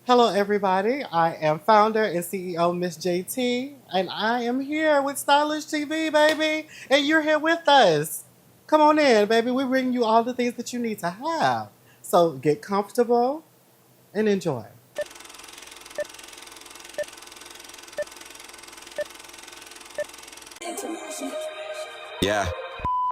Hello, everybody. I am founder and CEO Miss JT, and I am here with Stylish TV, baby. And you're here with us. Come on in, baby. We bring you all the things that you need to have. So get comfortable and enjoy. Yeah.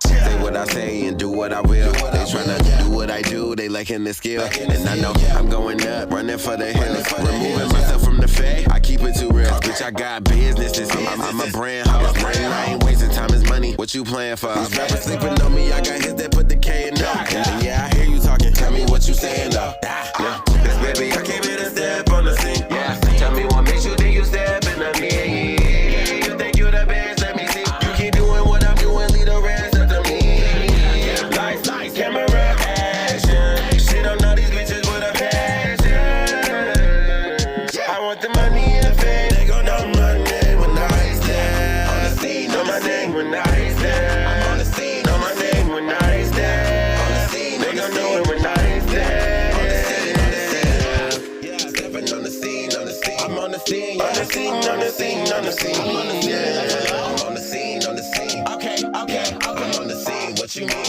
Say what I say and do what I will. They tryna do what I do, they lacking the skill. And I know I'm going up, running for the hills. Removing myself from the fade, I keep it too real. Bitch, I got businesses. I'm a brand host. I ain't wasting time is money. What you playing for? These rappers sleeping on me, I got hits that put the K in up. And yeah, I hear you talking, tell me what you saying though. Yeah, cause baby, I came in and step on the scene. Yeah, tell me what makes you think you step in the me. You think you the best, let me see. You keep doing what I'm doing, lead the rest up to me. Lights, camera, action. Shit on all these bitches with a passion. I want the money and fame. They gon' know my name when I stand. On the scene, know my name when I stand. I'm on the scene, know my name when I stand. On the scene, they gon' know it when I stand. Yeah, stepping on the scene. I'm on the scene, on the scene. I'm on the scene, I'm on the scene. Okay. I'm on the scene, what you mean?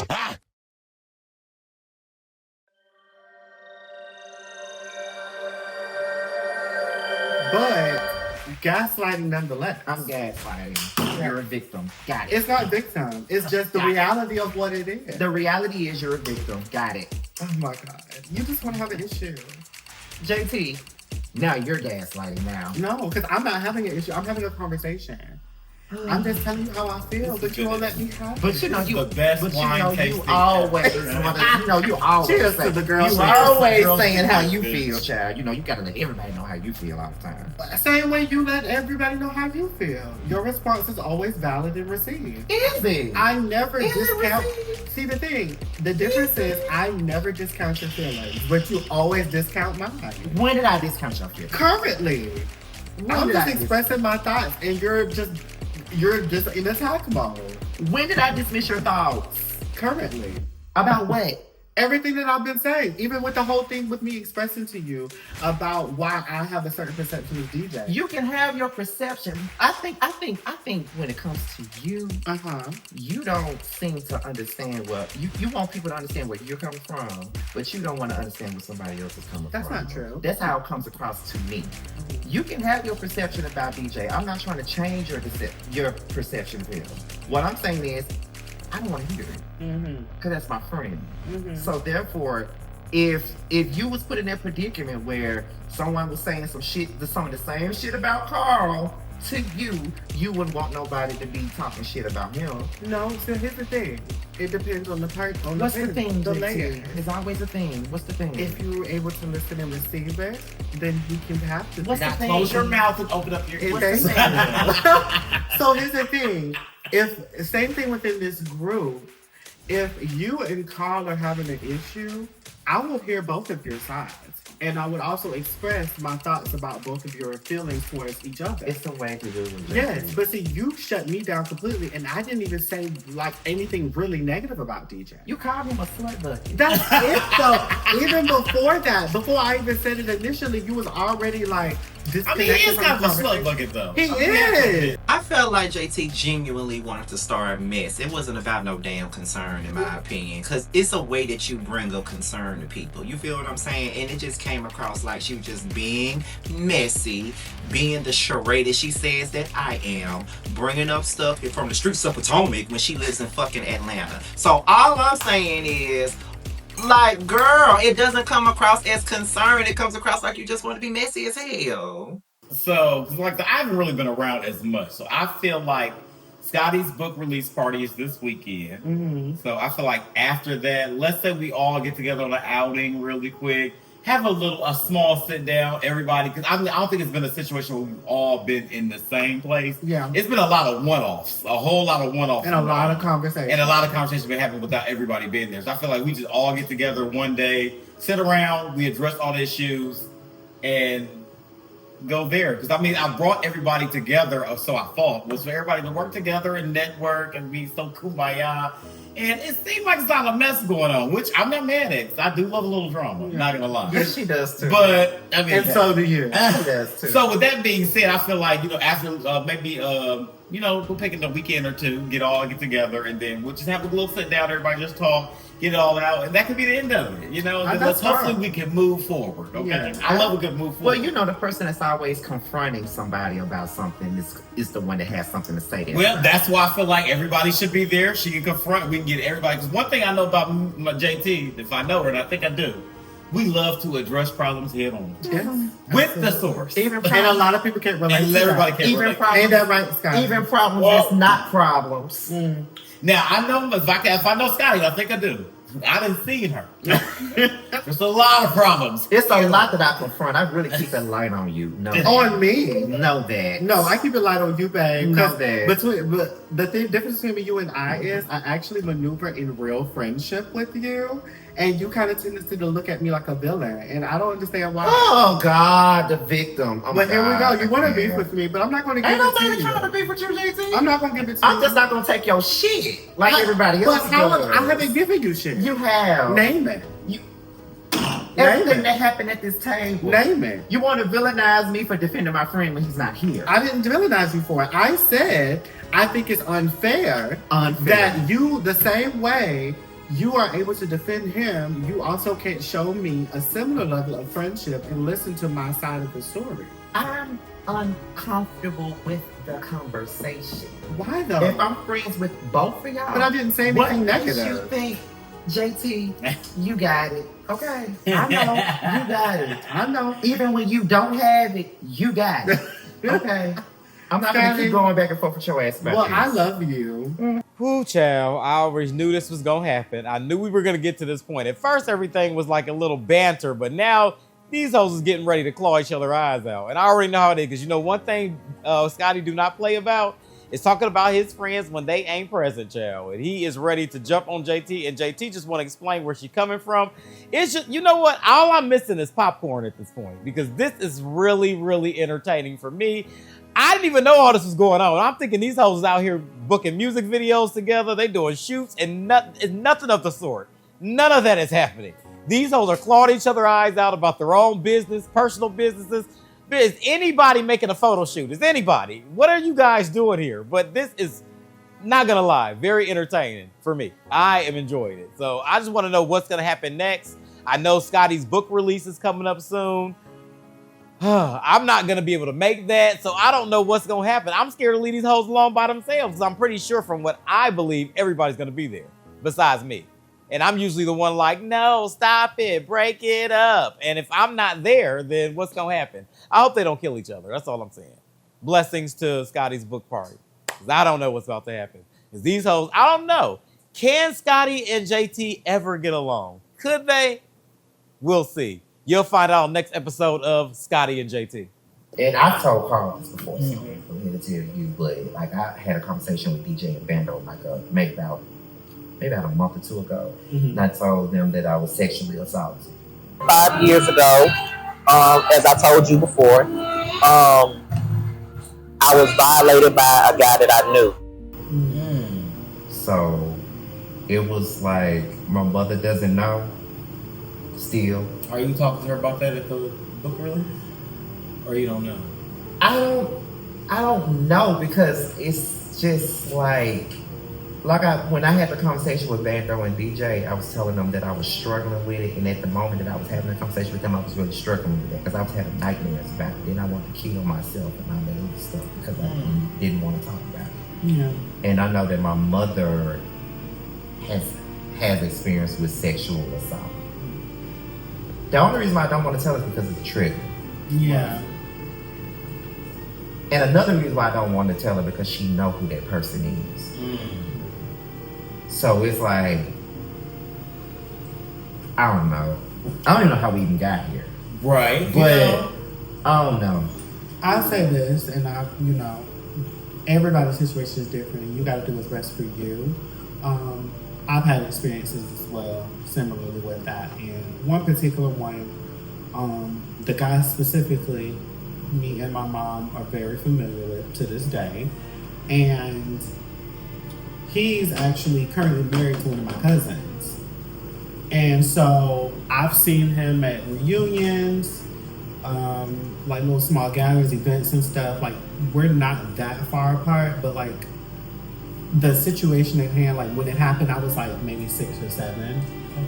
But gaslighting nonetheless. I'm gaslighting. You're a victim. Got it. It's not victim. It's just the reality of what it is. The reality is you're a victim. Got it. Oh my God. You just want to have an issue. JT, now you're gaslighting now. No, because I'm not having an issue. I'm having a conversation. I'm just telling you how I feel, but you won't let me have it. But you know you the best but wine you know tasting you always you always Cheers say, to the girls. you Cheers always to the saying girls. how you feel, child. You know you gotta let everybody know how you feel all the time. Same way you let everybody know how you feel. Your response is always valid and received. Is it? I never Is it discount. received? See, the thing, the difference is I never discount your feelings, but you always discount mine. When did I discount your feelings? Currently, I'm did just I expressing my thoughts, and you're just in attack mode. When did I dismiss your thoughts? Currently. About what? Everything that I've been saying, even with the whole thing with me expressing to you about why I have a certain perception of DJ. You can have your perception. I think when it comes to you, you don't seem to understand you want people to understand where you're coming from, but you don't want to understand where somebody else is coming That's from. not true. That's how it comes across to me. You can have your perception about DJ. I'm not trying to change your perception of him. What I'm saying is, I don't want to hear it because that's my friend. So therefore, if you was put in that predicament where someone was saying some of the same shit about Carl to you, you wouldn't want nobody to be talking shit about him. No, so here's the thing. It depends on the part. What's the thing? The JT? layer. There's always a thing. What's the thing? If you were able to listen and receive it, then you can have to. What's the thing? Close your mouth and open up your ears. Okay. So here's the thing. Same thing within this group. If you and Carl are having an issue, I will hear both of your sides. And I would also express my thoughts about both of your feelings towards each other. It's a way to do it. Yes, but see, you shut me down completely, and I didn't even say like anything really negative about DJ. You called him a slut bucket. That's it though. Even before that, before I even said it initially, you was already like I mean, he is kind of a slut bucket though. He is. I felt like JT genuinely wanted to start a mess. It wasn't about no damn concern, in my opinion, because it's a way that you bring a concern to people. You feel what I'm saying? And it just came across like she was just being messy, being the charade that she says that I am, bringing up stuff from the streets of Potomac when she lives in fucking Atlanta. So all I'm saying is, like, girl, it doesn't come across as concern. It comes across like you just want to be messy as hell. So, like, I haven't really been around as much. So I feel like Scotty's book release party is this weekend. So I feel like after that, let's say we all get together on an outing really quick. Have a small sit down, everybody, because I don't think it's been a situation where we've all been in the same place. Yeah. It's been a lot of one-offs, a whole lot of one-offs. And a lot of conversation. And a lot of conversations been happening without everybody being there. So I feel like we just all get together one day, sit around, we address all the issues, and go there. Because I mean, I brought everybody together, or so I thought, was for everybody to work together and network and be so kumbaya. And it seemed like it's not a mess going on, which I'm not mad at. 'Cause I do love a little drama. Not gonna lie. Yes, she does too. But I mean, And so do you. She does too. so with that being said, I feel like, after maybe we'll take it a weekend or two, get together, and then we'll just have a little sit down, everybody just talk, get it all out, and that could be the end of it. That's Hopefully fine. we can move forward. Okay, Yeah. I love a good move Well, forward. the person that's always confronting somebody about something is the one that has something to say. Well, that's why I feel like everybody should be there. She can confront. We can get everybody. Because one thing I know about my JT, if I know her, and I think I do, we love to address problems head on Yes. with the source. Even And a lot of people can't relate And to everybody that. can even relate. problems, Ain't that right, Scott? even problems Well- that's not problems. Now I know if I know Scotty, I think I do. I didn't see her. There's a lot of problems. It's a lot that I confront. I really keep it light on you. No, On me. know that. No, I keep it light on you, babe. No, 'Cause babe. but the difference between you and I is I actually maneuver in real friendship with you, and you kind of tendency to look at me like a villain, and I don't understand why. Oh God, the victim. Oh, But here we go. God, You want to man. beef with me, but I'm not going to Ain't give it nobody to trying to you. beef with you, JT. I'm not going to give it to I'm you. just not gonna take your shit like everybody else. But how does. I haven't given you shit. You have. Name it. Everything it. that happened at this table. Name it. You want to villainize me for defending my friend when he's not here. I didn't villainize you for it. I said I think it's unfair Unfair. that you, the same way you are able to defend him, you also can't show me a similar level of friendship and listen to my side of the story. I'm uncomfortable with the conversation. Why though? If I'm friends with both of y'all, But I didn't say what anything makes you negative. think, JT, you got it? Okay, I know you got it. I know. Even when you don't have it, you got it. Okay, I'm not gonna Scotty. keep going back and forth with your ass about Well, this. I love you. Whoo, child. I always knew this was going to happen. I knew we were going to get to this point. At first, everything was like a little banter, but now these hoes is getting ready to claw each other eyes out. And I already know how it is, because one thing Scotty do not play about is talking about his friends when they ain't present, child. And he is ready to jump on JT, and JT just want to explain where she coming from. It's just, you know what? All I'm missing is popcorn at this point, because this is really, really entertaining for me. I didn't even know all this was going on. I'm thinking these hoes out here booking music videos together. They doing shoots, and nothing of the sort. None of that is happening. These hoes are clawing each other eyes out about their own business, personal businesses. Is anybody making a photo shoot? Is anybody? What are you guys doing here? But this is, not gonna lie, very entertaining for me. I am enjoying it. So I just want to know what's gonna happen next. I know Scotty's book release is coming up soon. I'm not gonna be able to make that, so I don't know what's gonna happen. I'm scared to leave these hoes alone by themselves, because I'm pretty sure from what I believe, everybody's gonna be there besides me. And I'm usually the one like, no, stop it, break it up. And if I'm not there, then what's gonna happen? I hope they don't kill each other. That's all I'm saying. Blessings to Scotty's book party, because I don't know what's about to happen. Because these hoes, I don't know. Can Scotty and JT ever get along? Could they? We'll see. You'll find out next episode of Scotty and JT. And I've told Carl this before, so I'm here to tell you, but like I had a conversation with DJ and Bando maybe about a month or two ago. And I told them that I was sexually assaulted. 5 years ago, as I told you before, I was violated by a guy that I knew. So it was like my mother doesn't know still. Are you talking to her about that at the book release? Or you don't know? I don't know, because it's just like when I had the conversation with Bando and DJ, I was telling them that I was struggling with it, and at the moment that I was having a conversation with them, I was really struggling with that because I was having nightmares about it. Then I wanted to kill myself and all that other stuff because I didn't want to talk about it. Yeah. And I know that my mother has experience with sexual assault. The only reason why I don't want to tell is because it's a trigger. Yeah. And another reason why I don't want to tell her, because she know who that person is. So it's like, I don't know. I don't even know how we even got here. Right. But I don't know. I'll say this, and everybody's situation is different, and you got to do what's best for you. I've had experiences as well, similarly with that. And one particular one, the guy specifically me and my mom are very familiar with to this day. And he's actually currently married to one of my cousins. And so I've seen him at reunions, like little small gatherings, events and stuff. Like, we're not that far apart, but like the situation at hand, like when it happened, I was like maybe 6 or 7.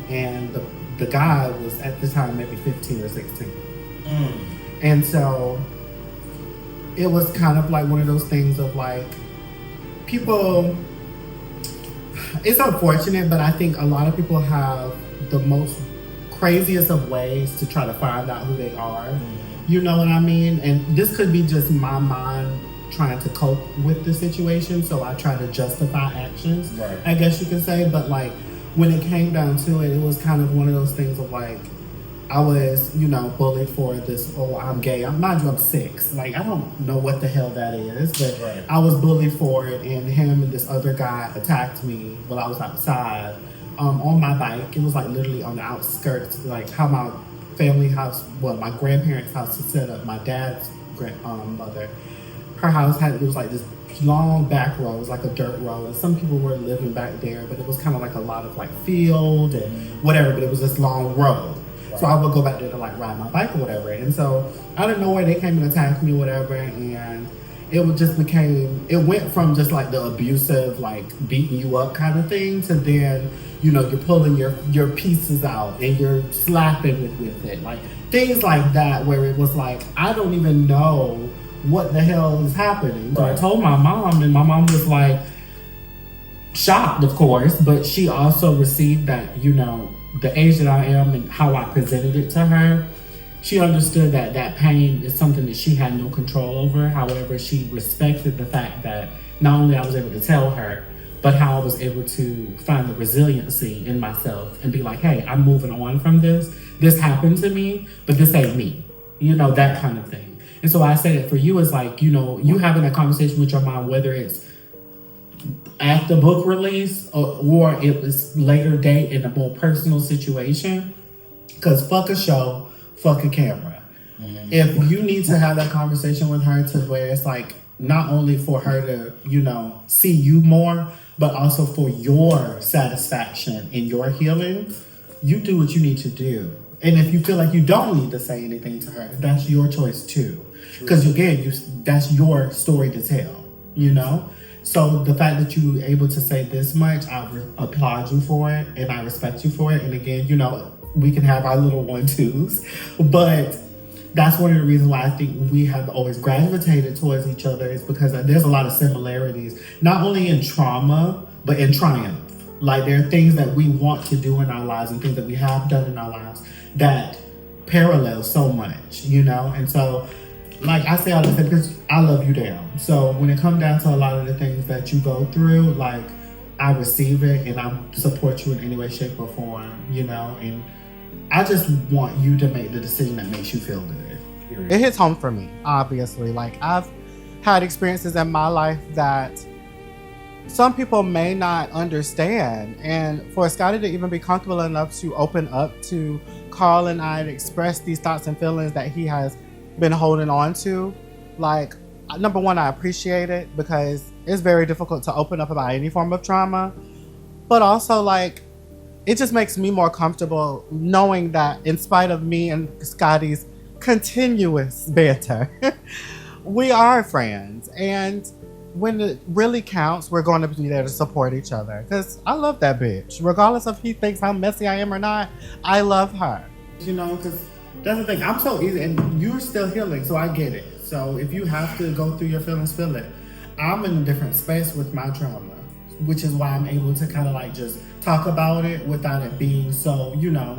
And the guy was at the time maybe 15 or 16. And so it was kind of like one of those things of like, people, it's unfortunate, but I think a lot of people have the most craziest of ways to try to find out who they are. You know what I mean? And this could be just my mind trying to cope with the situation, so I try to justify actions, Right. I guess you could say. But like, when it came down to it, it was kind of one of those things of like, I was, bullied for this, oh, I'm gay. Mind you, I'm 6. Like, I don't know what the hell that is, but Right. I was bullied for it, and him and this other guy attacked me while I was outside on my bike. It was like literally on the outskirts, like how my family house, my grandparents' house was set up. My dad's mother, her house it was like this long back road. It was like a dirt road. Some people were living back there, but it was kind of like a lot of like field and whatever, but it was this long road. So I would go back there to like ride my bike or whatever. And so out of nowhere, they came and attacked me or whatever. And it went from just like the abusive, like beating you up kind of thing to then, you're pulling your pieces out and you're slapping with it. Like things like that, where it was like, I don't even know what the hell is happening. So I told my mom, and my mom was like shocked, of course, but she also received that, the age that I am and how I presented it to her, she understood that that pain is something that she had no control over. However, she respected the fact that not only I was able to tell her, but how I was able to find the resiliency in myself and be like, hey, I'm moving on from this. This happened to me, but this ain't me. That kind of thing. And so I say that for you is like, you having a conversation with your mom, whether it's at the book release or it was later date in a more personal situation, because fuck a show, fuck a camera. If you need to have that conversation with her to where it's like not only for her to see you more, but also for your satisfaction in your healing, you do what you need to do. And if you feel like you don't need to say anything to her, that's your choice too, because again, that's your story to tell. So the fact that you were able to say this much, I applaud you for it, and I respect you for it. And again, we can have our little 1-2s, but that's one of the reasons why I think we have always gravitated towards each other, is because there's a lot of similarities, not only in trauma, but in triumph. Like, there are things that we want to do in our lives and things that we have done in our lives that parallel so much, And so, like I say all the time, because I love you down. So when it comes down to a lot of the things that you go through, like, I receive it and I support you in any way, shape, or form, and I just want you to make the decision that makes you feel good. It hits home for me, obviously. Like, I've had experiences in my life that some people may not understand. And for Scotty to even be comfortable enough to open up to Carl and I to express these thoughts and feelings that he has been holding on to, like, number one, I appreciate it, because it's very difficult to open up about any form of trauma. But also, like, it just makes me more comfortable knowing that in spite of me and Scotty's continuous banter, we are friends. And when it really counts, we're going to be there to support each other. Because I love that bitch. Regardless if he thinks how messy I am or not, I love her. Because that's the thing. I'm so easy, and you're still healing, so I get it. So if you have to go through your feelings, feel it. I'm in a different space with my trauma, which is why I'm able to kind of like just talk about it without it being so,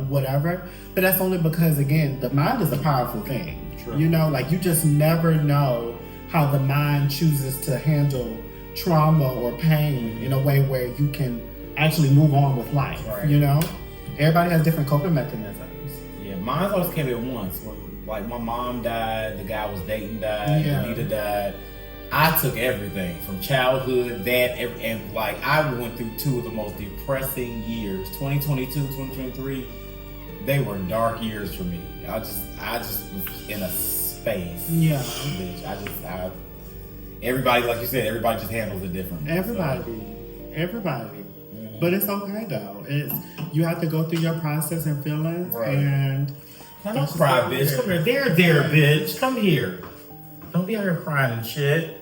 whatever. But that's only because, again, the mind is a powerful thing. True. Like, you just never know how the mind chooses to handle trauma or pain in a way where you can actually move on with life, Everybody has different coping mechanisms. Yeah, mine always came at once. When, like, my mom died, the guy I was dating died, Anita died. I took everything from childhood, and like, I went through 2 of the most depressing years. 2022, 2023, they were dark years for me. I just was in a space. Yeah. Bitch, everybody, like you said, everybody just handles it differently. Everybody. Mm-hmm. But it's okay though. You have to go through your process and feelings, right. And don't cry, bitch. Come here. There, bitch. Come here. Don't be out here crying and shit.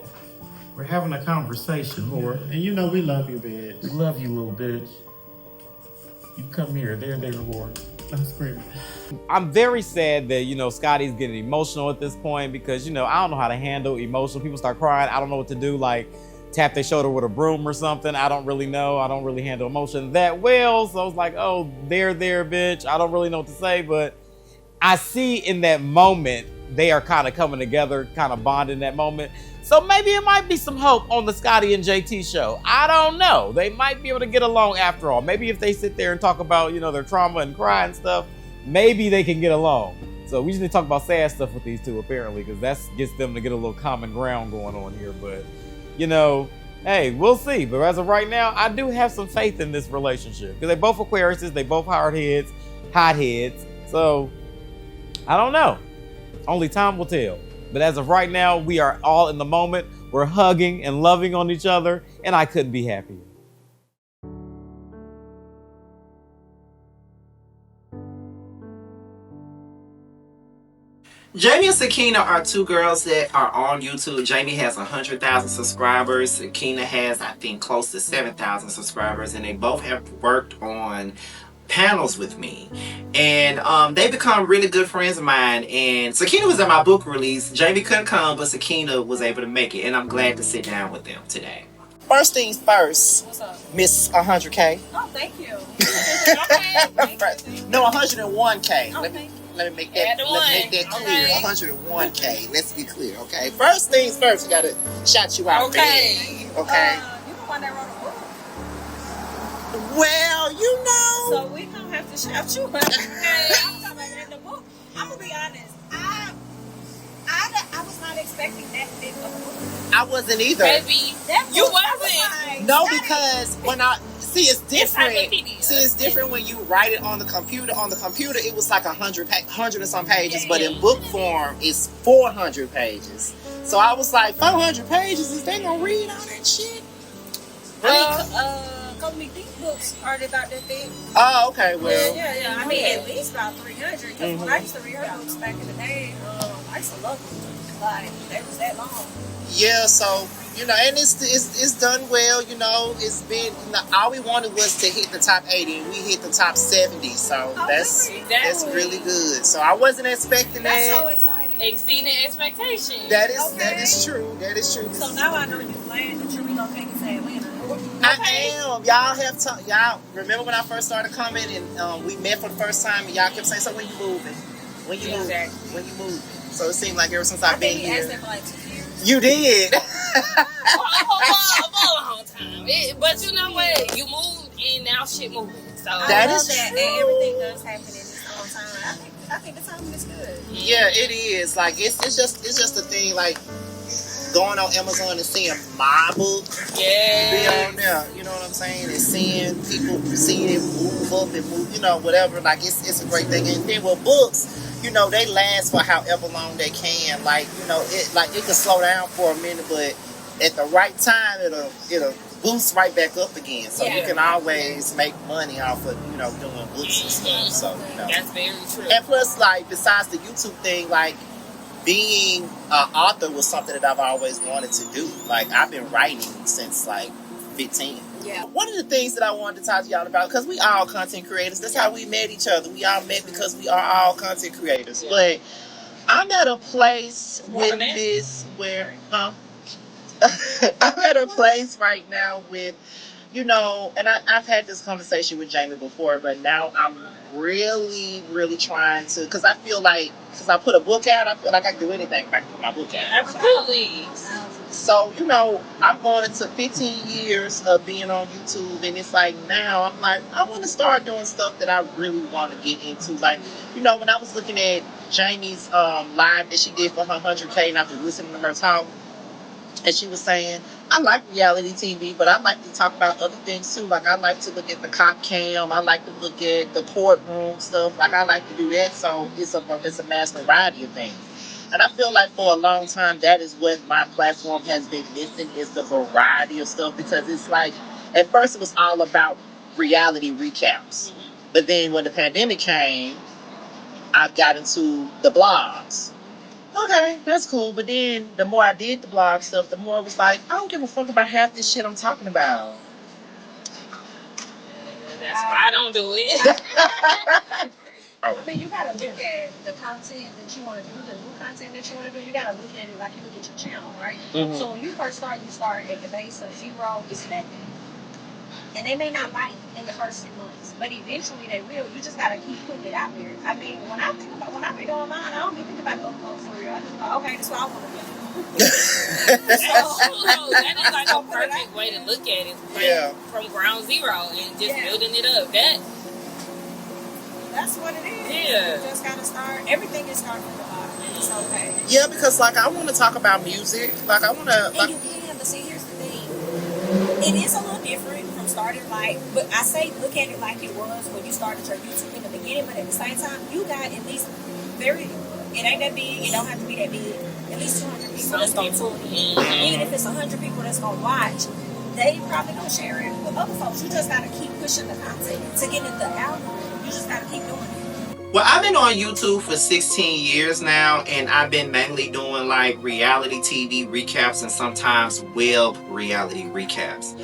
We're having a conversation, whore. And you know we love you, bitch. We love you, little bitch. You come here. There, whore. I'm screaming. I'm very sad that, Scotty's getting emotional at this point because, I don't know how to handle emotion. People start crying. I don't know what to do. Like, tap their shoulder with a broom or something. I don't really know. I don't really handle emotion that well. So I was like, oh, there, bitch. I don't really know what to say. But I see in that moment, they are kind of coming together, kind of bonding in that moment. So maybe it might be some hope on the Scotty and JT show. I don't know. They might be able to get along after all. Maybe if they sit there and talk about, their trauma and cry and stuff, maybe they can get along. So we just need to talk about sad stuff with these two, apparently, because that gets them to get a little common ground going on here. But, hey, we'll see. But as of right now, I do have some faith in this relationship because they both Aquariuses, they both hotheads. So I don't know. Only time will tell. But as of right now, we are all in the moment. We're hugging and loving on each other, and I couldn't be happier. Jamie and Sakina are two girls that are on YouTube. Jamie has 100,000 subscribers. Sakina has, I think, close to 7,000 subscribers. And they both have worked on panels with me. And they become really good friends of mine. And Sakina was at my book release. Jamie couldn't come, but Sakina was able to make it. And I'm glad to sit down with them today. First things first, What's up? Miss 100K. Oh, thank you. Okay, thank you. No, 101K. Oh, let thank you. me make that clear. Okay. 101K. Let's be clear, okay? First things first, we gotta shout you out. Okay. Big, okay. You the one that wrote a book. Well, you know. So we don't have to shout you out. Okay. I'm talking about in the book. I'm gonna be honest. I was not expecting that big of a book. I wasn't either. Baby, you wasn't. No, because when it's different. Encyclopedia. It's different when you write it on the computer. On the computer, it was like 100 and some pages, Yeah, but in book form, it's 400 pages. So I was like, 400 pages? Is they gonna read all that shit? Couple of these books are about that big. Oh, okay. Well, Yeah. I mean, at least about 300. Because when I used to read her books back in the day, I used to love them. Like, they was that long. yeah. So and it's done well. It's been all we wanted was to hit the top 80, and we hit the top 70. So that's really good. So I wasn't expecting That's that. so exciting. Exceeding expectations. That is true. That is true. So now I know you're glad that you're relocating to Atlanta. I am. Y'all remember when I first started coming and we met for the first time and y'all kept saying, so when you moving? When you moving? When you moving? So it seemed like ever since I've been here. Asked that for like 2 years. You did. For a long time. But you know what? You moved and now shit moving. So That I is love that. true. And everything does happen in its own time. I think the timing is good. Yeah, it is. Like it's just a thing. Like going on Amazon and seeing my book be on there. You know what I'm saying? And seeing people seeing it move up and move. Whatever. Like it's a great thing. And then with books. They last for however long they can. Like, it can slow down for a minute, but at the right time, it'll boost right back up again. So you can always make money off of, doing books and stuff. So, that's very true. And plus, like, besides the YouTube thing, like, being an author was something that I've always wanted to do. Like, I've been writing since, like, 15. Yeah. One of the things that I wanted to talk to y'all about, because we all content creators, that's how we met each other. We all met because we are all content creators. Yeah. But I'm at a place with this where, I'm at a place right now with, and I've had this conversation with Jamie before, but now I'm really, really trying to, because I feel like, since I put a book out, I feel like I can do anything if I can put my book out. Absolutely. So, I'm going into 15 years of being on YouTube, and it's like now I'm like, I want to start doing stuff that I really want to get into. Like, when I was looking at Jamie's live that she did for her 100K, and I was listening to her talk, and she was saying, I like reality TV, but I like to talk about other things too. Like, I like to look at the cop cam, I like to look at the courtroom stuff. Like, I like to do that, so it's a mass variety of things. And I feel like for a long time, that is what my platform has been missing is the variety of stuff because it's like, at first it was all about reality recaps. But then when the pandemic came, I got into the blogs. Okay, that's cool. But then the more I did the blog stuff, the more it was like, I don't give a fuck about half this shit I'm talking about. That's why I don't do it. I mean, you gotta look at the content that you want to do, the new content that you want to do. You gotta look at it like you look at your channel, right? Mhm. So when you first start, you start at the base of 0, it's that. And they may not bite in the first 6 months, but eventually they will. You just gotta keep putting it out there. I mean, when I be doing mine, I don't be thinking about the for real. I just go, okay, that's what I want to do. That's true though. That is like a perfect way to look at it. Like, Yeah. from ground zero and just Yeah. building it up. That's what it is. Yeah. You just gotta start. Everything is starting from the bottom. It's okay. Yeah, because like I want to talk about music. Like I want to. And Like, you can, but see, here's the thing. It is a little different from starting like, but I say look at it like it was when you started your YouTube in the beginning, but at the same time, you got at least it ain't that big, it don't have to be that big, at least 200 people that's going to tune in. Even if it's 100 people that's going to watch, they probably going to share it with other folks. You just got to keep pushing the content to get in the algorithm. You just got to keep doing it. Well, I've been on YouTube for 16 years now, and I've been mainly doing like reality TV recaps and sometimes web reality recaps.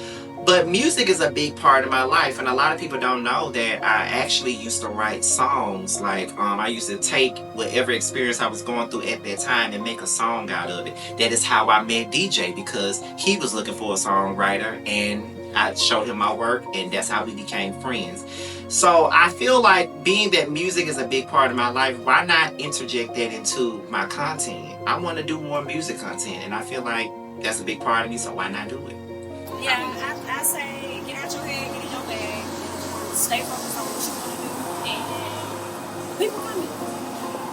But music is a big part of my life, and a lot of people don't know that I actually used to write songs. Like, I used to take whatever experience I was going through at that time and make a song out of it. That is how I met DJ, because he was looking for a songwriter, and I showed him my work, and that's how we became friends. So I feel like being that music is a big part of my life, why not interject that into my content? I want to do more music content, and I feel like that's a big part of me, so why not do it? Yeah, I say get out your head, get in your bag, stay focused on what you want to do, and people coming.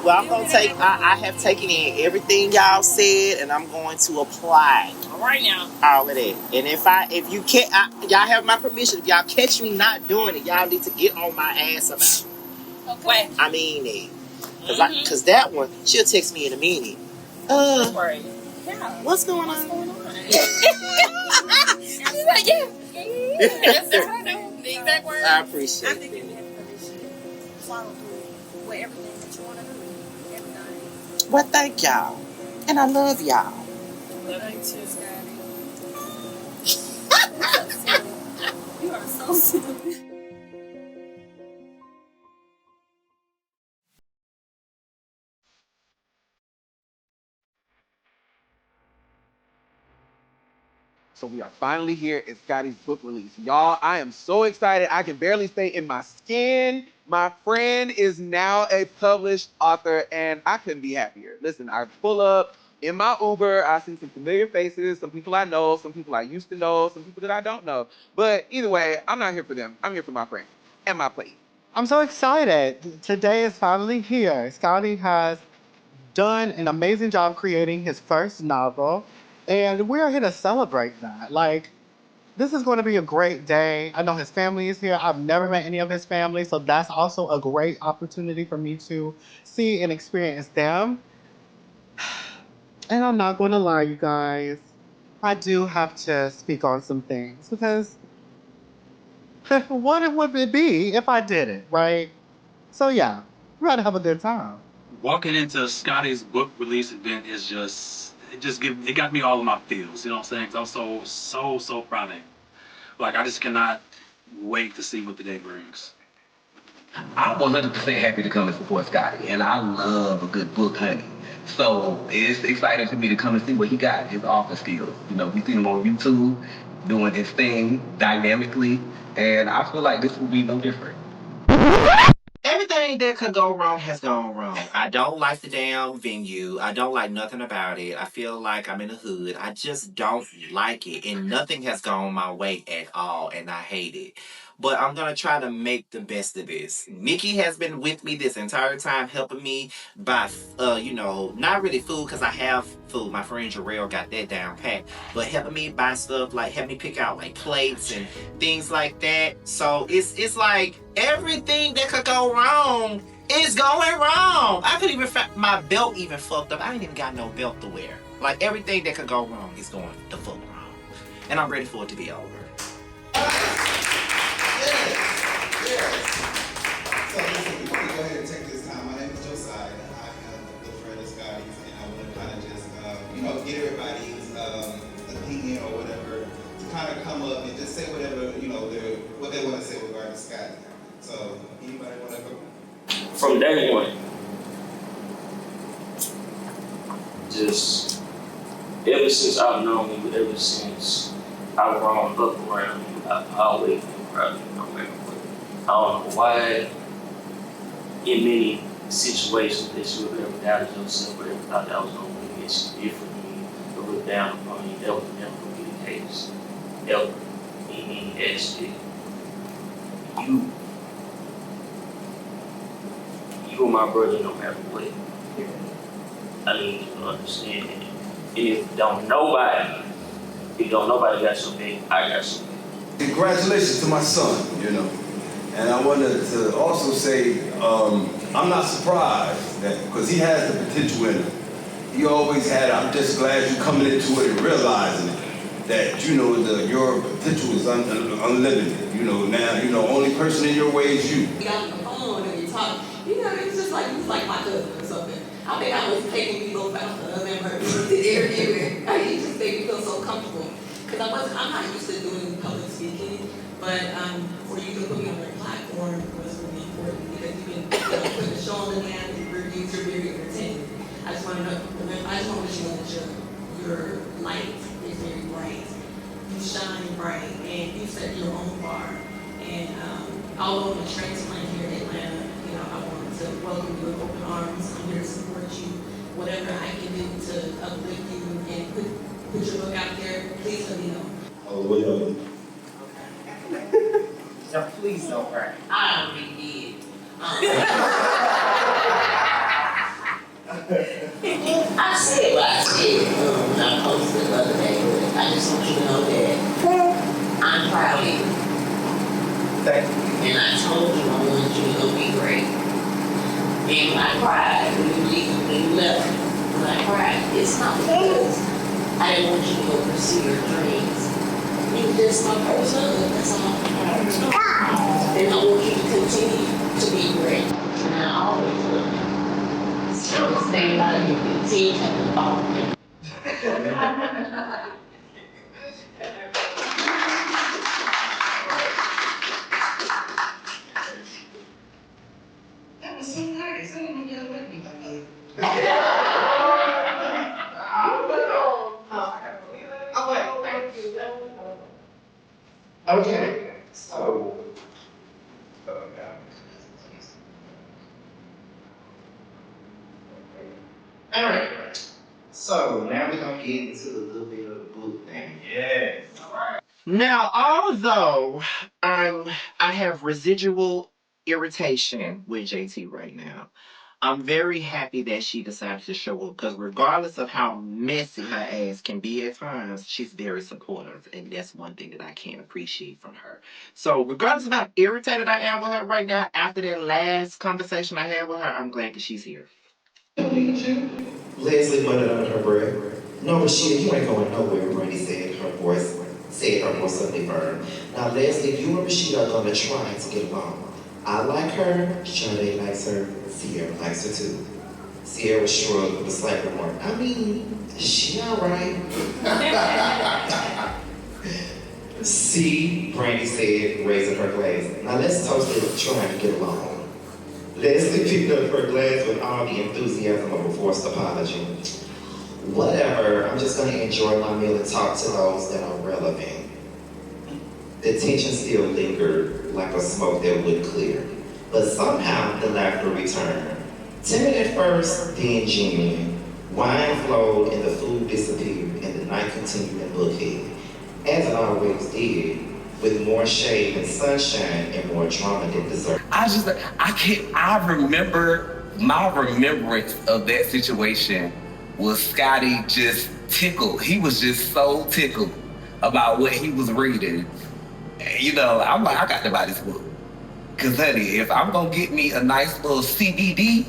well, I'm gonna take. I have taken in everything y'all said, and I'm going to apply All right now. all of that. And if you can't, y'all have my permission. If y'all catch me not doing it, y'all need to get on my ass about it. Okay. I mean it, cause that one, she'll text me in a minute. Right. Yeah. What's going on? She's like, yeah. That's what I know. The exact word. I I appreciate think it. you have permission. Follow through with everything that you want to do. Everything. Well, thank y'all, and I love y'all. Love you too, Scotty. You are so silly. So we are finally here at Scotty's book release. Y'all, I am so excited. I can barely stay in my skin. My friend is now a published author, and I couldn't be happier. Listen, I pull up in my Uber, I see some familiar faces, some people I know, some people I used to know, some people that I don't know. But either way, I'm not here for them. I'm here for my friend and my plate. I'm so excited. Today is finally here. Scotty has done an amazing job creating his first novel, and we're here to celebrate that. Like, this is going to be a great day. I know his family is here. I've never met any of his family, so that's also a great opportunity for me to see and experience them. And I'm not going to lie, you guys. I do have to speak on some things because what would it be if I did it, right? So yeah, we're going to have a good time. Walking into Scotty's book release event is it got me all of my feels, you know what I'm saying? 'Cause I'm so proud of him. Like, I just cannot wait to see what the day brings. I'm 100% happy to come and support Scotty, and I love a good book, honey. So it's exciting to me to come and see what he got, his author skills. You know, we seen him on YouTube doing his thing dynamically, and I feel like this will be no different. Everything that could go wrong has gone wrong. I don't like the damn venue. I don't like nothing about it. I feel like I'm in the hood. I just don't like it. And nothing has gone my way at all. And I hate it. But I'm going to try to make the best of this. Nikki has been with me this entire time, helping me buy, not really food, because I have food. My friend Jarrell got that down pat. But helping me buy stuff, like help me pick out like plates and things like that. So it's like everything that could go wrong It's going wrong. I couldn't even my belt even fucked up. I ain't even got no belt to wear. Like everything that could go wrong is going the fuck wrong. And I'm ready for it to be over. So listen, we want to go ahead and take this time. My name is Josiah. I am a good friend of Scotty's, and I want to kind of just, get everybody's opinion or whatever to kind of come up and just say whatever, what they want to say regarding Scotty. So, anybody want to go? From day one, just ever since I've known him, ever since I've grown up around him, I've always been proud of him no matter what. I don't know why, in many situations that you have ever doubted yourself or ever thought that was going to be different than you or look down upon you, that would never be the case. Ever. In any aspect. You are my brother no matter what. I need you to understand that. And if don't nobody got your back, I got your back. Congratulations to my son, And I wanted to also say, I'm not surprised that, because he has the potential in him. He always had it. I'm just glad you're coming into it and realizing it. That, your potential is unlimited. Now, only person in your way is you. We got on the phone and we talked. It's just like, he was like my cousin or something. I think I was taking me a little faster than her to the interview. And he just made me feel so comfortable. Because I'm not used to doing public speaking, but for you to put me on your platform was really important because you've been putting the show on the land and reviews are very entertaining. I just want to let you know that your light is very bright. You shine bright and you set your own bar. And although I'm a transplant here in Atlanta, I want to welcome you with open arms. I'm here to support you. Whatever I can do to uplift you and put your book out there, please let me know. Oh, what y'all do? So please don't cry. I already did. I said what I said when I posted the other day. I just want you to know that I'm proud of you. Thank you. And I told you I wanted you to go be great. And when I cried, when you left, when I cried, it's not because I didn't want you to go pursue your dreams. You were just my first husband, that's all. And I want you to continue to be great. And I always will. So stay out of your continue to follow me. That was so nice. I didn't get away with me. Okay, so all right. So now we're gonna get into a little bit of the book thing. Yes. Now, although I have residual irritation with JT right now, I'm very happy that she decided to show up because regardless of how messy her ass can be at times, she's very supportive, and that's one thing that I can't appreciate from her. So regardless of how irritated I am with her right now, after that last conversation I had with her, I'm glad that she's here. Leslie muttered under her breath. No, Rashida, you ain't going nowhere, Brandy said her voice suddenly burned. Now, Leslie, you and Rashida are gonna try to get along. I like her, Sade likes her, Sierra likes her too. Sierra shrugged with a slight remark. I mean, she alright. See, Brandy said, raising her glass. Now let's toast it trying to get along. Leslie picked up her glass with all the enthusiasm of a forced apology. Whatever, I'm just gonna enjoy my meal and talk to those that are relevant. The tension still lingered like a smoke that would clear. But somehow the laughter returned. Timid at first, then genuine. Wine flowed and the food disappeared and the night continued in Bookhead. As it always did, with more shade and sunshine and more drama than dessert. I remember, my remembrance of that situation was Scotty just tickled. He was just so tickled about what he was reading. I'm like, I got to buy this book. Cause honey, if I'm gonna get me a nice little CBD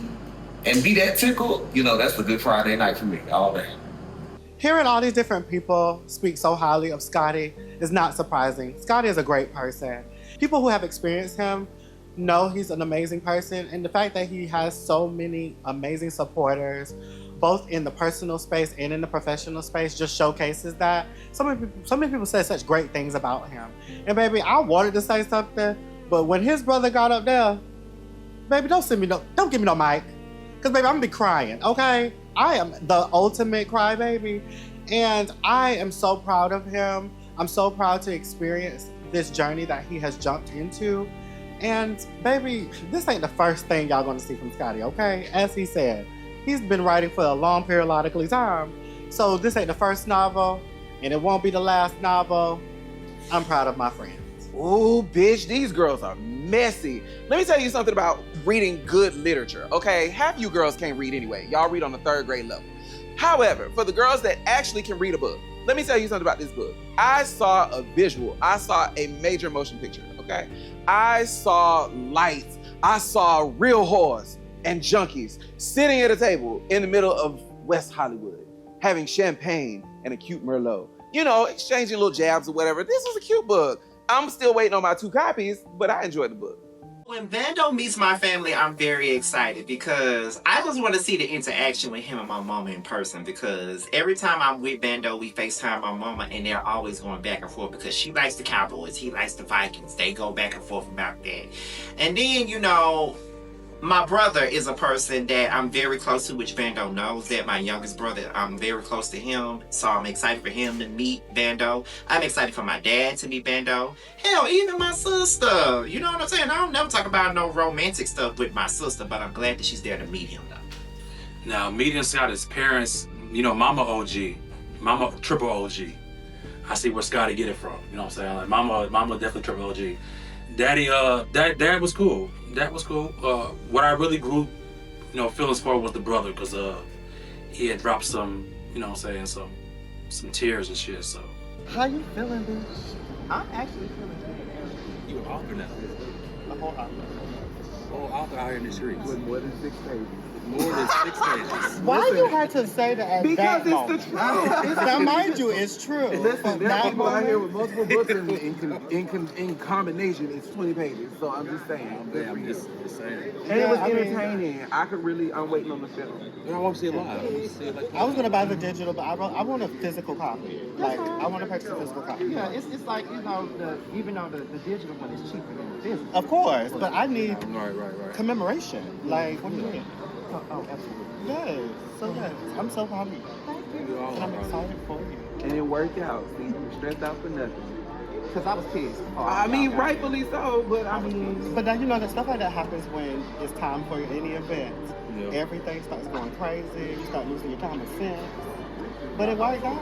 and be that tickle, you know, that's a good Friday night for me all day. Hearing all these different people speak so highly of Scotty is not surprising. Scotty is a great person. People who have experienced him know he's an amazing person, and the fact that he has so many amazing supporters, both in the personal space and in the professional space, just showcases that. So many people say such great things about him. And baby, I wanted to say something, but when his brother got up there, baby, don't give me no mic. Cause baby, I'm gonna be crying, okay? I am the ultimate crybaby. And I am so proud of him. I'm so proud to experience this journey that he has jumped into. And baby, this ain't the first thing y'all gonna see from Scotty, okay? As he said, he's been writing for a long periodically time. So this ain't the first novel, and it won't be the last novel. I'm proud of my friends. Ooh, bitch, these girls are messy. Let me tell you something about reading good literature, okay? Half you girls can't read anyway. Y'all read on the 3rd grade level. However, for the girls that actually can read a book, let me tell you something about this book. I saw a visual. I saw a major motion picture, okay? I saw lights. I saw real whores and junkies sitting at a table in the middle of West Hollywood, having champagne and a cute Merlot. You know, exchanging little jabs or whatever. This was a cute book. I'm still waiting on my 2 copies, but I enjoyed the book. When Bando meets my family, I'm very excited because I just want to see the interaction with him and my mama in person, because every time I'm with Bando, we FaceTime my mama and they're always going back and forth because she likes the Cowboys, he likes the Vikings. They go back and forth about that. And then, you know, my brother is a person that I'm very close to, which Bando knows that. My youngest brother, I'm very close to him, so I'm excited for him to meet Bando. I'm excited for my dad to meet Bando. Hell, even my sister. You know what I'm saying? I don't never talk about no romantic stuff with my sister, but I'm glad that she's there to meet him, though. Now, meeting Scotty's parents, you know, Mama OG, Mama triple OG. I see where Scotty get it from. You know what I'm saying? Like, Mama definitely triple OG. Daddy, Dad was cool. That was cool. What I really grew, you know, feelings for was the brother, because he had dropped some, you know what I'm saying, some tears and shit, so. How you feeling, bitch? I'm actually feeling good. You an author now? A whole author. Oh, author out here in the streets. With more than 6 pages. More than 6 pages. Why you had to say that at because that it's moment? the truth. Now, mind you, it's true. Listen, there are That people out here with moment- multiple books in combination. It's 20 pages. So I'm just saying. I'm just saying. And it was entertaining. I'm waiting on the film. I want to see it live. I was gonna buy the digital, but I want a physical copy. Like, I want to purchase a physical copy. Yeah, it's like, you know, even though the digital one is cheaper than the physical. Of course, but I need Right. commemoration. Like, what do you mean? Oh, absolutely. Yes. So yes, I'm so proud of you. And I'm excited for you. And it worked out. See, you were stressed out for nothing. Because I was pissed. I mean, rightfully so, but I mean... But now, you know, that stuff like that happens when it's time for any event. Yeah. Everything starts going crazy. You start losing your common sense. But it worked out.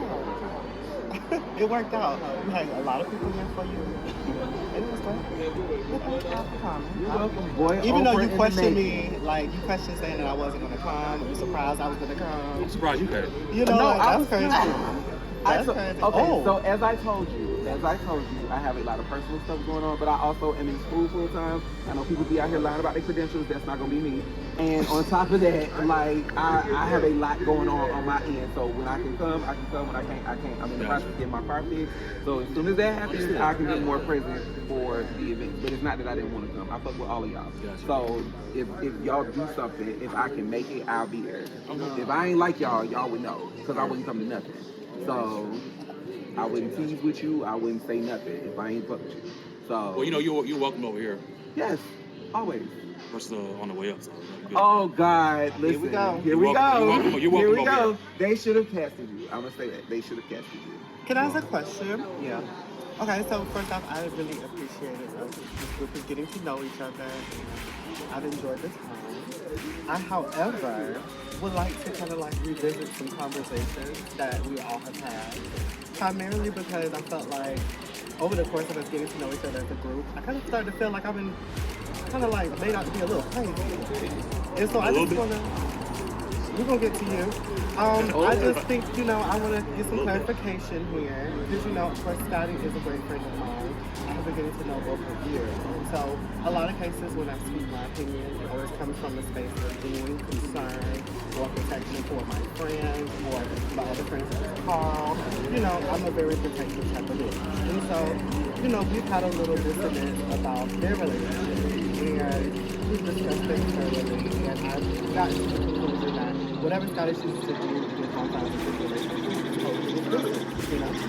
It worked out. You had a lot of people here for you. And it was great. You're welcome, boy. Even though you questioned me, like, you questioned saying that I wasn't going to come. You were surprised I was going to come. I'm surprised you came. You know, No, like, I that's was crazy. That's crazy. Okay, so as I told you, I have a lot of personal stuff going on, but I also am in school full time. I know people be out here lying about their credentials. That's not gonna be me. And on top of that, like I have a lot going on my end. So when I can come, I can come. When I can't, I can't. I'm in the process of getting my car fixed. So as soon as that happens, I can be more present for the event. But it's not that I didn't want to come. I fuck with all of y'all. So if y'all do something, if I can make it, I'll be there. If I ain't like y'all would know, because I wouldn't come to nothing. So I wouldn't tease with you. I wouldn't say nothing if I ain't fuck with you. So. Well, you know, you're welcome over here. Yes, always. We're on the way up, so. Oh God! Listen. Here we go. Here we go. You're welcome Here we over go. here. They should have casted you. I'm gonna say that. They should have casted you. Can I ask a question? Yeah. Okay, so first off, I really appreciated this group of getting to know each other. I've enjoyed the time. I, however, would like to kind of like revisit some conversations that we all have had. Primarily because I felt like over the course of us getting to know each other as a group, I kind of started to feel like I've been kind of like made out to be a little crazy. And so I just want to... We're gonna get to you. I just think, I want to get some clarification here. Because, of course, Scotty is a great friend of mine. I have been getting to know both of you. And so, a lot of cases when I speak my opinion, it always comes from a space of genuine concern or protection for my friends or my other friends that call. I'm a very protective type of bitch. And so, we've had a little dissonance about their relationship. And we've discussed things thoroughly. And I've gotten to the conclusion that whatever Scotty chooses to do in the confines of this relationship is totally his business,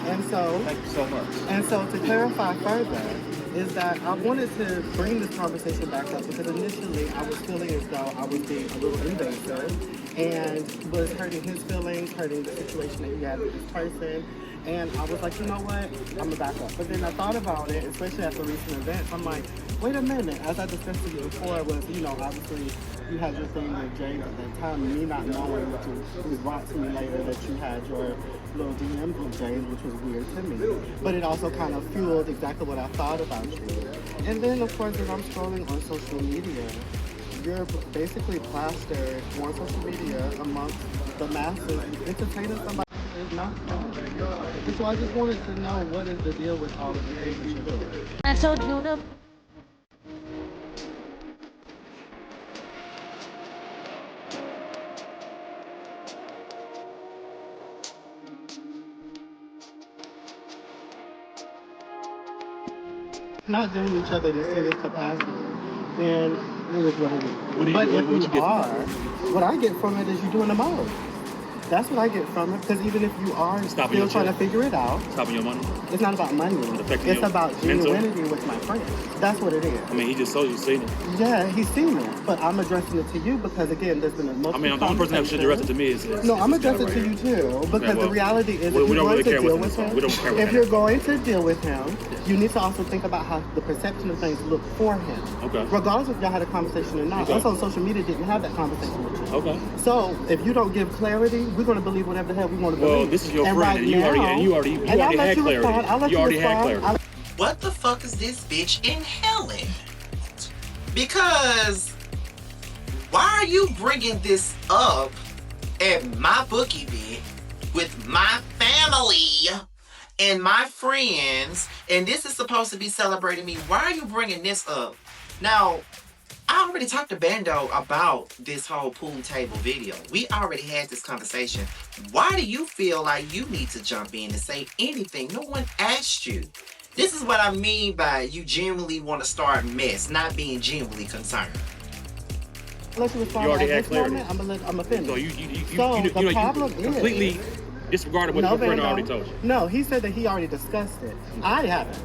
And so, thank you so much. And so, to clarify further, is that I wanted to bring this conversation back up because initially I was feeling as though I was being a little invasive and was hurting his feelings, hurting the situation that he had with this person. And I was like, you know what? I'm gonna back up. But then I thought about it, especially after recent events. I'm like, wait a minute. As I discussed with you before, was obviously you had your thing with James at that time, me not knowing what it was brought to me later that you had your little DMs with James, which was weird to me. But it also kind of fueled exactly what I thought about you. And then, of course, as I'm scrolling on social media, you're basically plastered on social media amongst the masses, entertaining somebody who is not doing. And so I just wanted to know what is the deal with all of the things that you're doing. I told you to. Not doing each other in a serious capacity, then it is what it is. But if you are, what I get from it is you doing the most. That's what I get from it, because even if you are still trying to figure it out, Stopping your money? it's not about money. It's about genuinity with my friend. That's what it is. I mean, he just told you, seen it. Yeah, he's seen it, but I'm addressing it to you because, again, there's been a multiple. I mean, the only person that should address it to me is No, I'm addressing it to you too, because the reality is, we don't really care what's him, we don't care. if you're going to deal with him, you need to also think about how the perception of things look for him. Okay. Regardless if y'all had a conversation or not. Okay. Us on social media didn't have that conversation with you. Okay. So if you don't give clarity, we're going to believe whatever the hell we want to believe. Well, this is your and friend, right and you already had clarity. You already had clarity. What the fuck is this bitch inhaling? Because why are you bringing this up at my book event with my family and my friends, and this is supposed to be celebrating me? Why are you bringing this up? Now, I already talked to Bando about this whole pool table video. We already had this conversation. Why do you feel like you need to jump in and say anything? No one asked you. This is what I mean by you genuinely want to start mess, not being genuinely concerned. Unless you respond already at had this clarity. moment, I'm offended. So the problem is completely disregarded what your friend Bando. already told you. No, he said that he already discussed it. I haven't.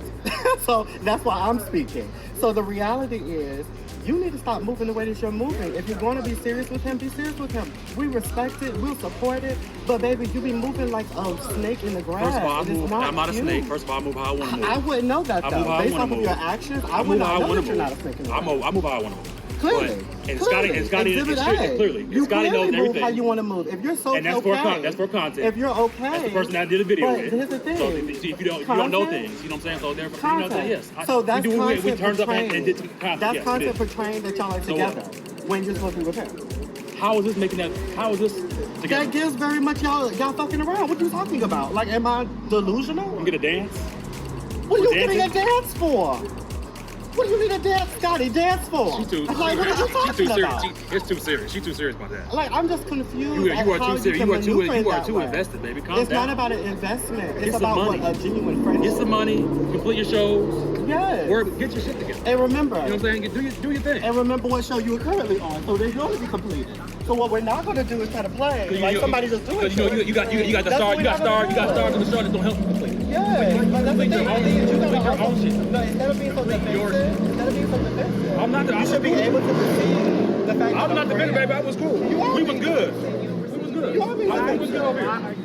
So that's why I'm speaking. So the reality is, you need to stop moving the way that you're moving. If you're going to be serious with him, be serious with him. We respect it, we'll support it, but baby, you be moving like a snake in the grass. First of all, I'm not a cute. snake. First of all, I move how I want to move. I wouldn't know that I though. move how I Based wanna off of move. your actions, I I would move not how I know want that to you're move. not a snake in the grass. I move how I want to move. Clearly. And Scotty Exhibit A. clearly. You Scotty knows clearly move everything. how you want to move. If you're so And that's okay, that's for content. if you're okay, That's the person I did a video but with. here's the thing. So if you don't know things, you know what I'm saying? So therefore, you know, so yes. So that's we content turned up and did some portraying. content. That's Yes, content it is. portraying that y'all are So together what? when you're supposed to be with him. How is this making that? How is this together? That gives very much y'all fucking around. What are you talking about? Like, am I delusional? You get a dance? What are you We're getting a dance for? What do you need a dance, Scotty? Dance for? She's too. Like, what are you talking She's too about? serious. It's too serious. She's too serious about that. Like, I'm just confused. You at are how too serious. can maneuver You in are that too way. invested, baby. Calm It's down. not about an investment. It's Get some about money. what a genuine friend. Get some money. Complete your shows. Yes. Get your shit together. And remember, you know what I'm saying? Do your thing. And remember what show you are currently on, so they're going to be completed. So what we're not going to do is try to play like somebody just doing it. You got the star. You got stars in the show that don't help you complete. Yeah, but that's the thing. I think you got to also, no, instead of being so defensive, I'm not. You should be able to perceive the fact. I'm not defending, baby. I was cool. We was good. We was good. You are being I was good over here.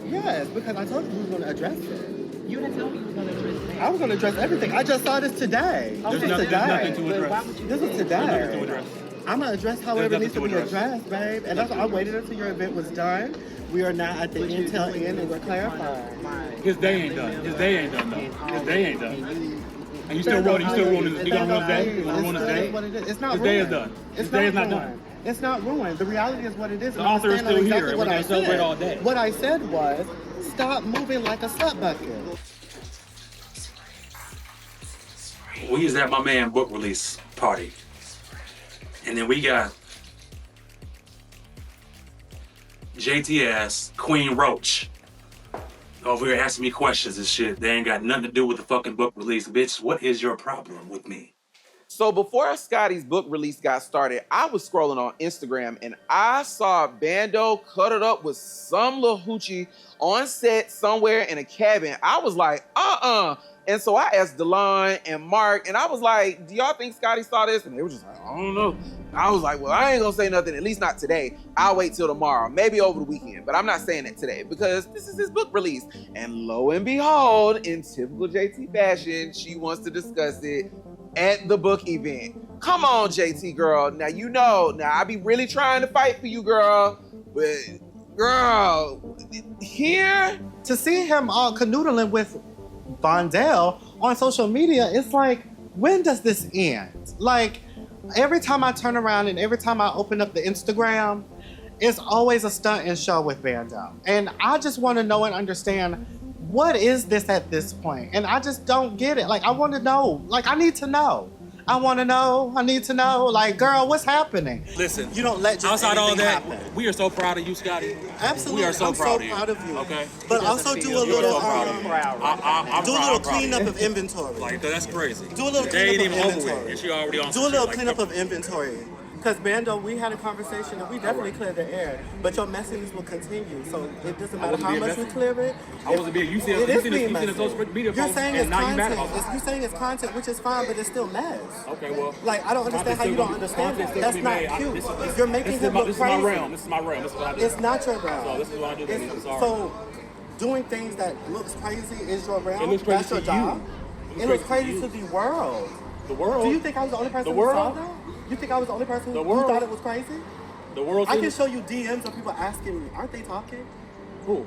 Yes, because I told you we were going to address it. You didn't tell me you were going to address it. I was going to address everything. I just saw this today. There's nothing to address. This is today. There's nothing to address. I'm going to address however it needs to be addressed, babe. And that's why I waited until your event was done. We are now at the intel end and we're clarifying. His day ain't done. His day ain't done, though. His day ain't done. And you still ruining his day? You gonna ruin his day? It's not His day is ruined. done. His It's day is not not ruined. done. It's not ruined. The reality is what it is. The and I'm author is gonna stand still on here, and what we're I gonna celebrate said. all day. What I said was, stop moving like a slut bucket. We was at my man book release party. And then we got JTS, Queen Roach, over here asking me questions and shit. They ain't got nothing to do with the fucking book release. Bitch, what is your problem with me? So before Scotty's book release got started, I was scrolling on Instagram and I saw Bando cuddled up with some little hoochie on set somewhere in a cabin. I was like, And so I asked Delon and Mark, and I was like, do y'all think Scotty saw this? And they were just like, I don't know. I was like, well, I ain't gonna say nothing, at least not today. I'll wait till tomorrow, maybe over the weekend, but I'm not saying it today because this is his book release. And lo and behold, in typical JT fashion, she wants to discuss it at the book event. Come on, JT girl. Now, you know, I be really trying to fight for you, girl, but girl, here to see him all canoodling with Vondell on social media, it's like, when does this end? Like, every time I turn around and every time I open up the Instagram, it's always a stunt and show with Vondell. And I just want to know and understand, what is this at this point? And I just don't get it. Like, I want to know. Like, I need to know. I want to know. I need to know. Like, girl, what's happening? Listen, you don't let just outside all that, happen. we are so proud of you, Scotty. Absolutely, we are so I'm proud so of you. proud of you. Okay, But also do a little, I'm do a little cleanup of inventory. Like that's crazy. Do a little They ain't cleanup even of over with, inventory. and she already on. Do a little cleanup of inventory. Because Bando, we had a conversation and we definitely cleared the air, but your messiness will continue. So it doesn't matter how much we clear it. I wasn't being. You said you seen the social media You're post, saying and it's now you mad content. about it. You're saying it's content, which is fine, but it's still mess. Okay, well. Like, I don't understand how you don't understand that. That's not cute. You're making him look This is crazy. my realm. This is my realm. This is what I do. It's not your realm. So this is what I do. Baby. I'm sorry. So doing things that looks crazy is your realm. It looks crazy That's your to job. you. It looks crazy to the world. The world. Do you think I was the only person The who saw world? that? You think I was the only person The who world. thought it was crazy? The world. I can show you DMs of people asking me, aren't they talking? Who?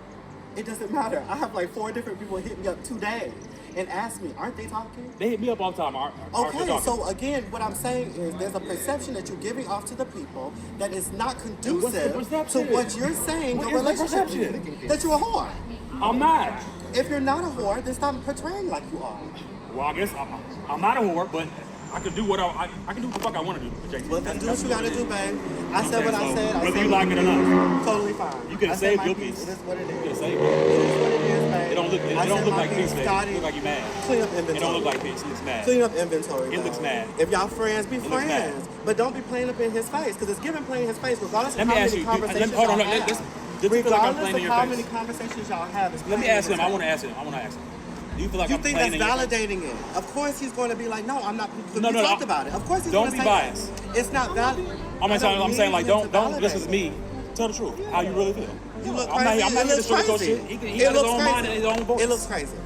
It doesn't matter. I have like 4 different people hit me up today and ask me, aren't they talking? They hit me up all the time. Aren't they Okay, talking? so again, what I'm saying is there's a perception that you're giving off to the people that is not conducive to what you're saying What your is the relationship perception? is. That you're a whore. I'm not. If you're not a whore, then stop portraying like you are. Well, I guess I'm not a whore, but I can do what I can do what the fuck I want to do. JT. Well, then do what you gotta do, babe. I said what I said. Whether you like it or not. Totally fine. You could I have said saved my your piece. piece. It is what it You is. could have saved It is what it is, babe. It don't look. It I don't said look my like piece. peace, babe. Scotty, It look like you mad. clean up inventory. It don't look like peace. It looks mad. Clean up inventory. It looks babe. mad. If y'all friends, be It looks mad. friends. But don't be playing up in his face, because it's giving playing his face, regardless Let of me how ask many you. conversations Hold on. y'all have. This feel like I'm Regardless playing of in how your many face. conversations y'all have, it's Let me playing ask in him. his I want to face. ask him. I want to ask him. Do you feel like You I'm think playing that's in your face? validating it? Of course he's going to be like, no, I'm not. No, we no, talked no. about it. Of course he's Don't going to be say biased. that. It's not valid. I'm saying like don't. This is me. Tell the truth. How you really feel. You look I'm crazy. not here to sugarcoat shit. He got his own mind and his own voice. It looks crazy.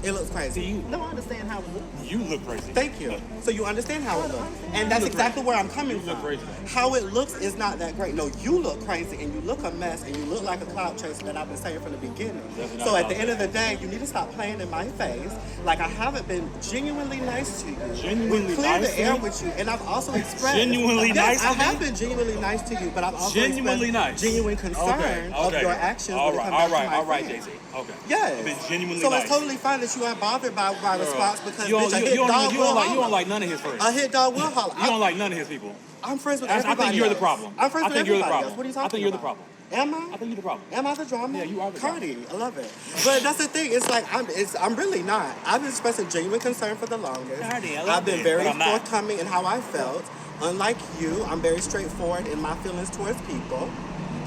It looks crazy. To you. No, I understand how it looks. You look crazy. Thank you. So you understand how it looks. And that's exactly where I'm coming from. You look crazy. How it looks is not that great. No, you look crazy and you look a mess and you look like a cloud chaser that I've been saying from the beginning. Definitely So not at the end of the day, you need to stop playing in my face. Like I haven't been genuinely nice to you. Genuinely We cleared nice the to air you? with you. And I've also expressed. Genuinely Yes, nice to I me? have been genuinely nice to you, but I've also Genuinely expressed nice. genuine concern of your actions when it comes back to my friends. JC. Okay. Yes. I've been genuinely so nice. it's totally fine that you aren't bothered by my response because you bitch, a hit don't dog will like holler. like none of his friends. A hit dog will holler. You don't like none of his people. I'm friends with I everybody think you're the else. problem. I'm friends I with think you're the everybody problem. else. What are you talking I think you're the about? problem. Am I? I think you're the problem. Am I the drama? Yeah, you are the Cardi, I love it. But that's the thing. It's like I'm really not. I've been expressing genuine concern for the longest. Cardi, I love I've been it, very but I'm not. forthcoming in how I felt. Unlike you, I'm very straightforward in my feelings towards people.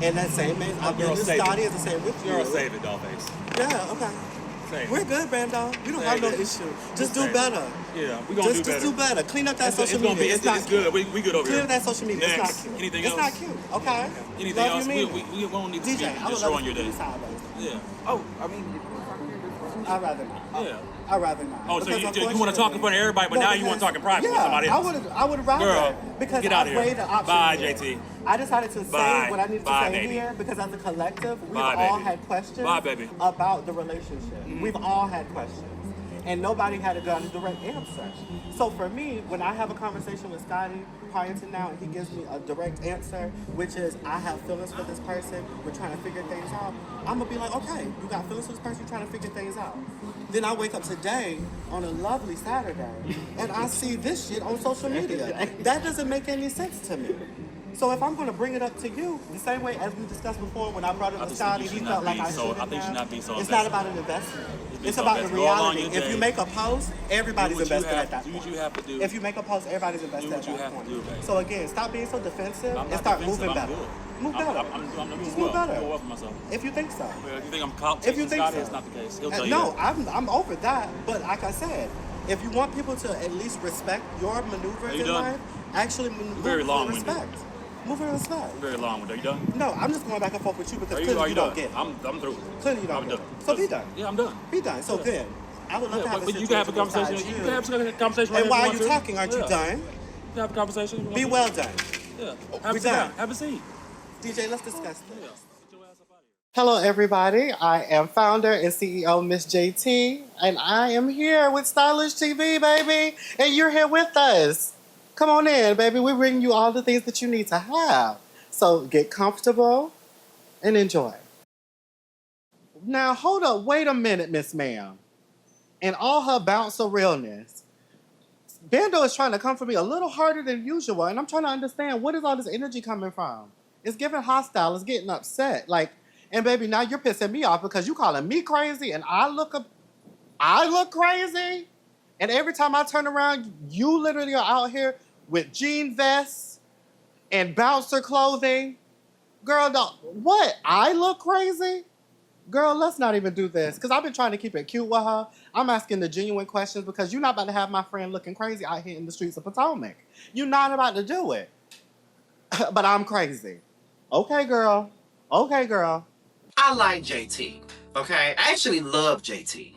And that same means I've been Girl, with save Scotty it. is the same with you. Girl, save it, Dollface. Yeah, okay. Save We're it. good, Brando. We don't Save have no it. issue. Just do save it. better. Yeah, we're going to do better. Just do better. Clean up that social It's gonna media. be, it's good. We good over Clean here. up that social media. Next. It's not cute. Anything it's else? not cute. Okay. Anything Love else? You, mean We won't need to DJ, be I would destroying love your to day. do sideways. Yeah. Oh, I mean, I'd rather not. Yeah. I'd rather not. Oh, so Because you want to talk in front of everybody, but No, now you want to talk in private with yeah, somebody else. I would rather. Girl, because get out I of here. weighed the options. Bye, here. JT. I decided to Bye. say what I needed Bye, to say baby. here because as a collective, we've Bye, all baby. had questions Bye, baby. about the relationship. We've all had questions. and nobody had gotten a direct answer. So for me, when I have a conversation with Scotty prior to now, and he gives me a direct answer, which is I have feelings for this person, we're trying to figure things out, I'm gonna be like, okay, you got feelings for this person, you're trying to figure things out. Then I wake up today on a lovely Saturday, and I see this shit on social media. That doesn't make any sense to me. So if I'm going to bring it up to you, the same way as we discussed before when I brought it up to Scotty, he felt like I should have. I think you should not be so It's not about an investment. It's about the reality. If you make a post, everybody's invested at that point. Do what you have to do. If you make a post, everybody's invested at that point. So again, stop being so defensive and start moving better. Move better. I'm Just move better. well for myself. If you think so. Well, if you think I'm caught, If you think Scotty, so. it's not the case. He'll tell you No, that. I'm over that. But like I said, if you want people to at least respect your maneuvers in life, actually move very with long-winded. respect. Move with respect. Very long with. Are you done? No, I'm just going back and forth with you because Are clearly you don't done? get it. I'm through. Clearly you don't I'm get done. it. So be done. Yeah, I'm done. Be done. So good. I would love to have a but you can have a situation conversation. besides You can have a conversation. And right while now if you're you want talking, to. aren't you done? You can have a conversation. If you want Be to. well done. Yeah. We Have a done. seat. Have a seat. DJ, let's discuss this. Hello, everybody. I am founder and CEO Miss JT, and I am here with Stylish TV, baby. And you're here with us. Come on in, baby. We bring you all the things that you need to have. So get comfortable and enjoy. Now, hold up. Wait a minute, Miss Ma'am. In all her bounce of realness, Bando is trying to come for me a little harder than usual, and I'm trying to understand what is all this energy coming from. It's giving hostile. It's getting upset. And baby, now you're pissing me off because you calling me crazy, and I look crazy. And every time I turn around, you literally are out here with jean vests and bouncer clothing. Girl, what? I look crazy? Girl, let's not even do this. Because I've been trying to keep it cute with her. I'm asking the genuine questions because you're not about to have my friend looking crazy out here in the streets of Potomac. You're not about to do it. But I'm crazy. Okay, girl. Okay, girl. I like JT, okay? I actually love JT.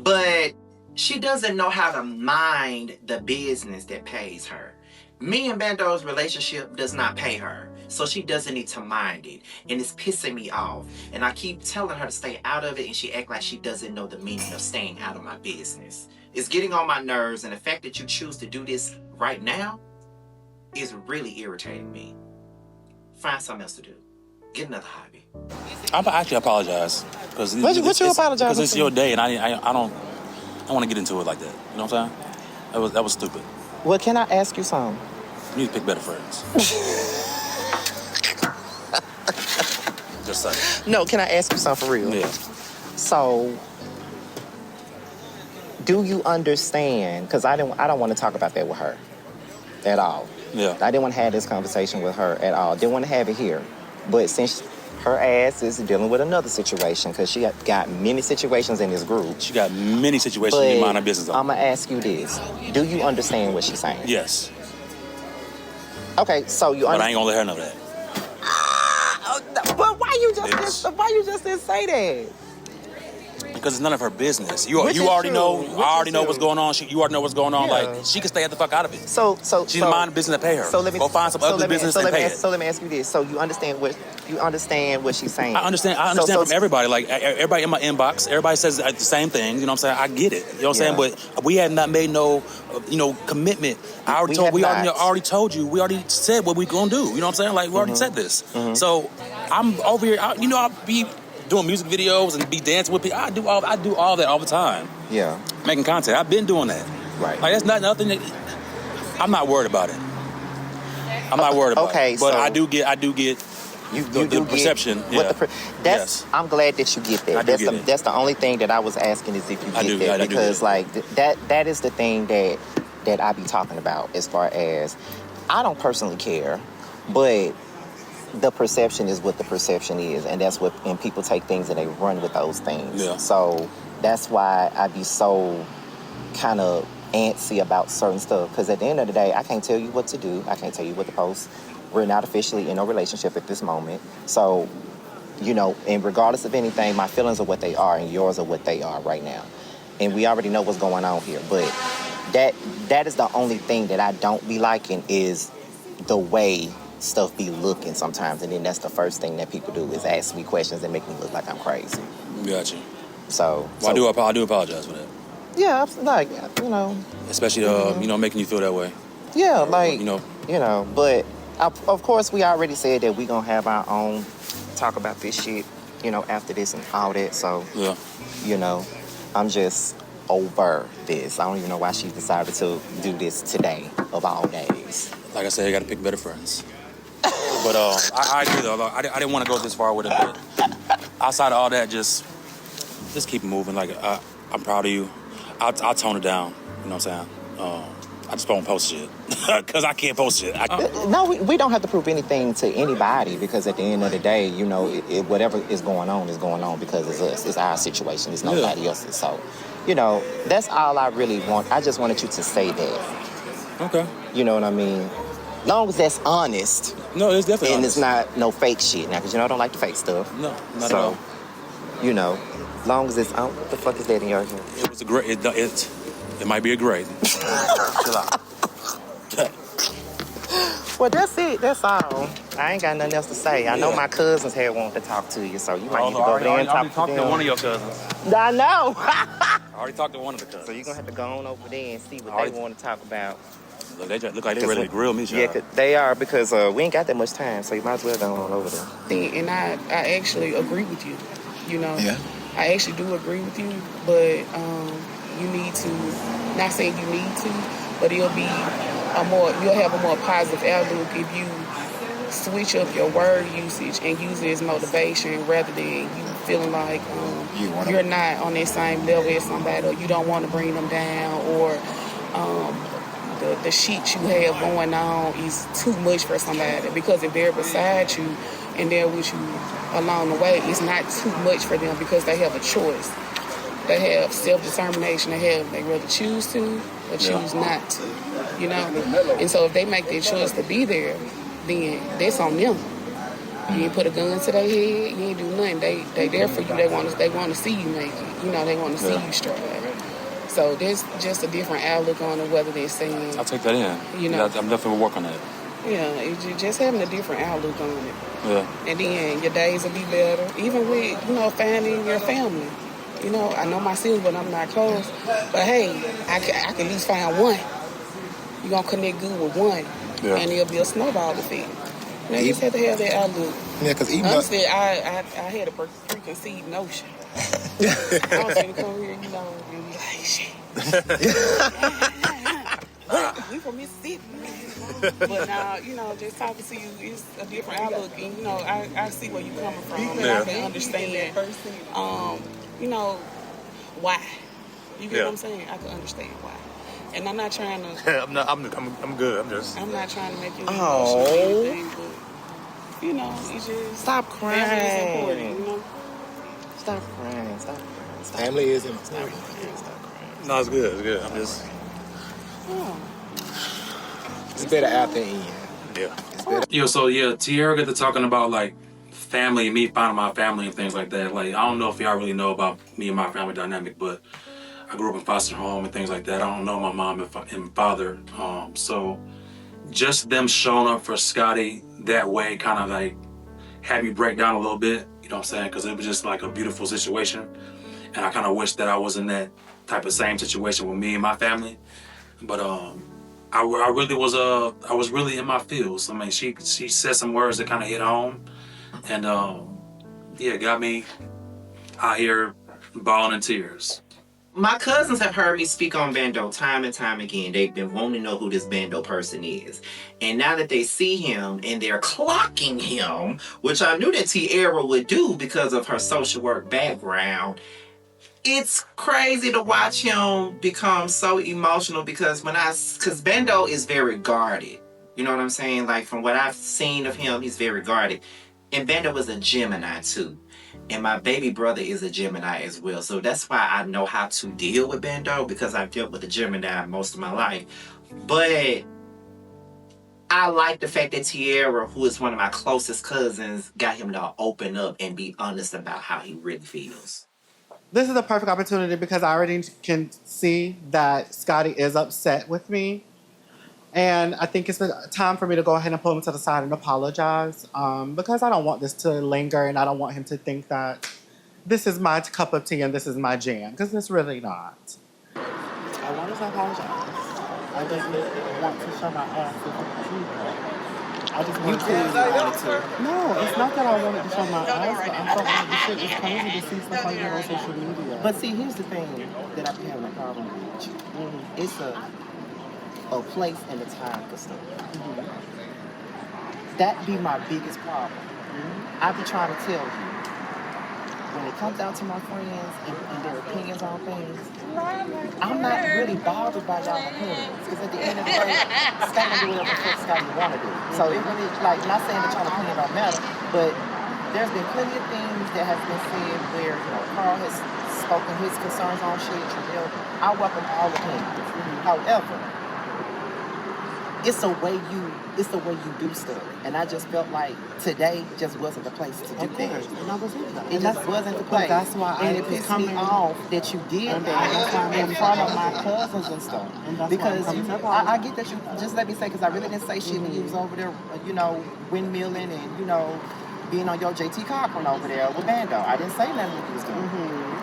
But she doesn't know how to mind the business that pays her. Me and Bando's relationship does not pay her, so she doesn't need to mind it. And it's pissing me off. And I keep telling her to stay out of it, and she act like she doesn't know the meaning of staying out of my business. It's getting on my nerves, and the fact that you choose to do this right now is really irritating me. Find something else to do. Get another hobby. I actually apologize because What you apologize because it's for? your day, and I don't want to get into it like that. You know what I'm saying? That was stupid. Well, can I ask you something? You need to pick better friends. Just saying. No, can I ask you something for real? Yeah. So, do you understand? Because I don't want to talk about that with her at all. Yeah. I didn't want to have this conversation with her at all. Didn't want to have it here. But since her ass is dealing with another situation, because she got many situations in this group. She got many situations in mind her business on. I'm going to ask you this. Do you understand what she's saying? Yes. Okay, so you But I ain't gonna let her know that. But why you just didn't say that? Because it's none of her business. You Which is already true. know. Which I already is know true. what's going on. You already know what's going on. Yeah. Like she can stay the fuck out of it. So She's mind the business that pay her. So let me go find some ugly business and pay it. So let me ask you this. So you understand what she's saying? I understand from everybody. Like everybody in my inbox, everybody says the same thing. You know what I'm saying? I get it. You know what I'm saying? But we had not made no, commitment. I already already told you. We already said what we gonna do. You know what I'm saying? Like we already said this. So I'm over here. I'll be doing music videos and be dancing with people. I do all that all the time. Yeah. Making content. I've been doing that. Right. Like that's nothing that I'm not worried about it. I'm not worried about it. But so I do get the perception. I'm glad that you get that. That's the only thing that I was asking is if you get that. Because like that is the thing that I be talking about as far as I don't personally care, but the perception is what the perception is, and that's what, and people take things and they run with those things. Yeah. So that's why I be so kind of antsy about certain stuff, because at the end of the day, I can't tell you what to do. I can't tell you what to post. We're not officially in a relationship at this moment. So, and regardless of anything, my feelings are what they are and yours are what they are right now. And we already know what's going on here. But that is the only thing that I don't be liking is the way stuff be looking sometimes. And then that's the first thing that people do is ask me questions and make me look like I'm crazy. Gotcha. So I do apologize for that. Yeah, like, you know. Especially, making you feel that way. Yeah, like, You know. But of course we already said that we gonna have our own talk about this shit, after this and all that. So, Yeah. I'm just over this. I don't even know why she decided to do this today of all days. Like I said, you got to pick better friends. But I agree though. I didn't want to go this far with it. But outside of all that, just keep it moving. Like I'm proud of you. I'll tone it down. You know what I'm saying? I just won't post shit because I can't post shit. No, we don't have to prove anything to anybody because at the end of the day, whatever is going on because it's us. It's our situation. It's nobody else's. So, that's all I really want. I just wanted you to say that. Okay. You know what I mean? Long as that's honest. No, it's definitely and honest. it's not no fake shit now because I don't like the fake stuff. No, not at all. Long as it's what the fuck is that in your head? It was a great. It might be a grade. Chill out. Well, that's it. That's all. I ain't got nothing else to say. I know my cousins had wanted to talk to you, so you might need to go over there and talk to them. To one of your cousins. I know. I already talked to one of the cousins. So you're going to have to go on over there and see what they want to talk about. Look, they look like they're ready to grill me, Yeah, they are because we ain't got that much time, so you might as well go on over there. And I actually agree with you, Yeah. I actually do agree with you, but you need to, not saying you need to, but you'll have a more positive outlook if you switch up your word usage and use it as motivation rather than you feeling like you're not on that same level as somebody or you don't want to bring them down or the shit you have going on is too much for somebody because if they're beside you and they're with you along the way, it's not too much for them because they have a choice. They have self-determination. They rather choose to or choose not to, And so if they make their choice to be there, then that's on them. You ain't put a gun to their head. You ain't do nothing. They there for you. They want to see you make it. They want to see you strive. So there's just a different outlook on it, whether they're saying... I'll take that in. I'm definitely going to work on that. Yeah, it's just having a different outlook on it. Yeah. And then your days will be better. Even with, finding your family. I know my siblings, but I'm not close. But hey, I can at least find one. You're going to connect good with one. Yeah. And it'll be a snowball effect. You just have to have that outlook. Yeah, because even honestly, I had a preconceived notion. I was going to come here, and be like, shit. We from Mississippi. But now, just talking to you, it's a different outlook. And, I see where you're coming from. And I can understand, why. You get what I'm saying? I can understand why. And I'm not trying to... I'm good. I'm not trying to make you emotional or anything, but, it's just... Stop crying. Family is important, Stop crying. Family is important. Stop crying. No, it's good. It's good. I'm just... It's better out than in. Yeah. Tierra got to talking about, like, family and me finding my family and things like that. Like, I don't know if y'all really know about me and my family dynamic, but I grew up in foster home and things like that. I don't know my mom and father. So just them showing up for Scotty that way kind of like had me break down a little bit, you know what I'm saying? Because it was just like a beautiful situation. And I kind of wish that I was in that type of same situation with me and my family. But I was really in my feels. I mean, she said some words that kind of hit home. And got me out here bawling in tears. My cousins have heard me speak on Bando time and time again. They've been wanting to know who this Bando person is. And now that they see him and they're clocking him, which I knew that Tierra would do because of her social work background, it's crazy to watch him become so emotional because Bando is very guarded. You know what I'm saying? Like from what I've seen of him, he's very guarded. And Bando was a Gemini too. And my baby brother is a Gemini as well. So that's why I know how to deal with Bando because I've dealt with a Gemini most of my life. But I like the fact that Tierra, who is one of my closest cousins, got him to open up and be honest about how he really feels. This is a perfect opportunity because I already can see that Scotty is upset with me. And I think it's time for me to go ahead and pull him to the side and apologize because I don't want this to linger and I don't want him to think that this is my cup of tea and this is my jam because it's really not. I wanted to apologize. I didn't want to show my ass to people. I just wanted to. No, it's not that I wanted to show my ass, but I felt like the shit is crazy to see stuff like that on social media. But see, here's the thing that I be having a problem with. It's a place and a time for stuff. That be my biggest problem. I be trying to tell you, when it comes down to my friends and their opinions on things, I'm not really bothered by y'all opinions. Because at the end of the day, Scotty do whatever the fuck Scotty want to do. So it really, like, not saying that y'all opinion don't matter, but there's been plenty of things that has been said where, you know, Carl has spoken his concerns on shit. I welcome all opinions. However, it's the way you do stuff, and I just felt like today just wasn't the place to do that. And I was in that. It just wasn't the place. That's why and it pissed me off that you did that in front of my cousins and stuff. Because I get that you just let me say, because I really didn't say shit when you was over there, you know, windmilling and you know being on your JT Cochran over there with Bando. I didn't say nothing when you was doing.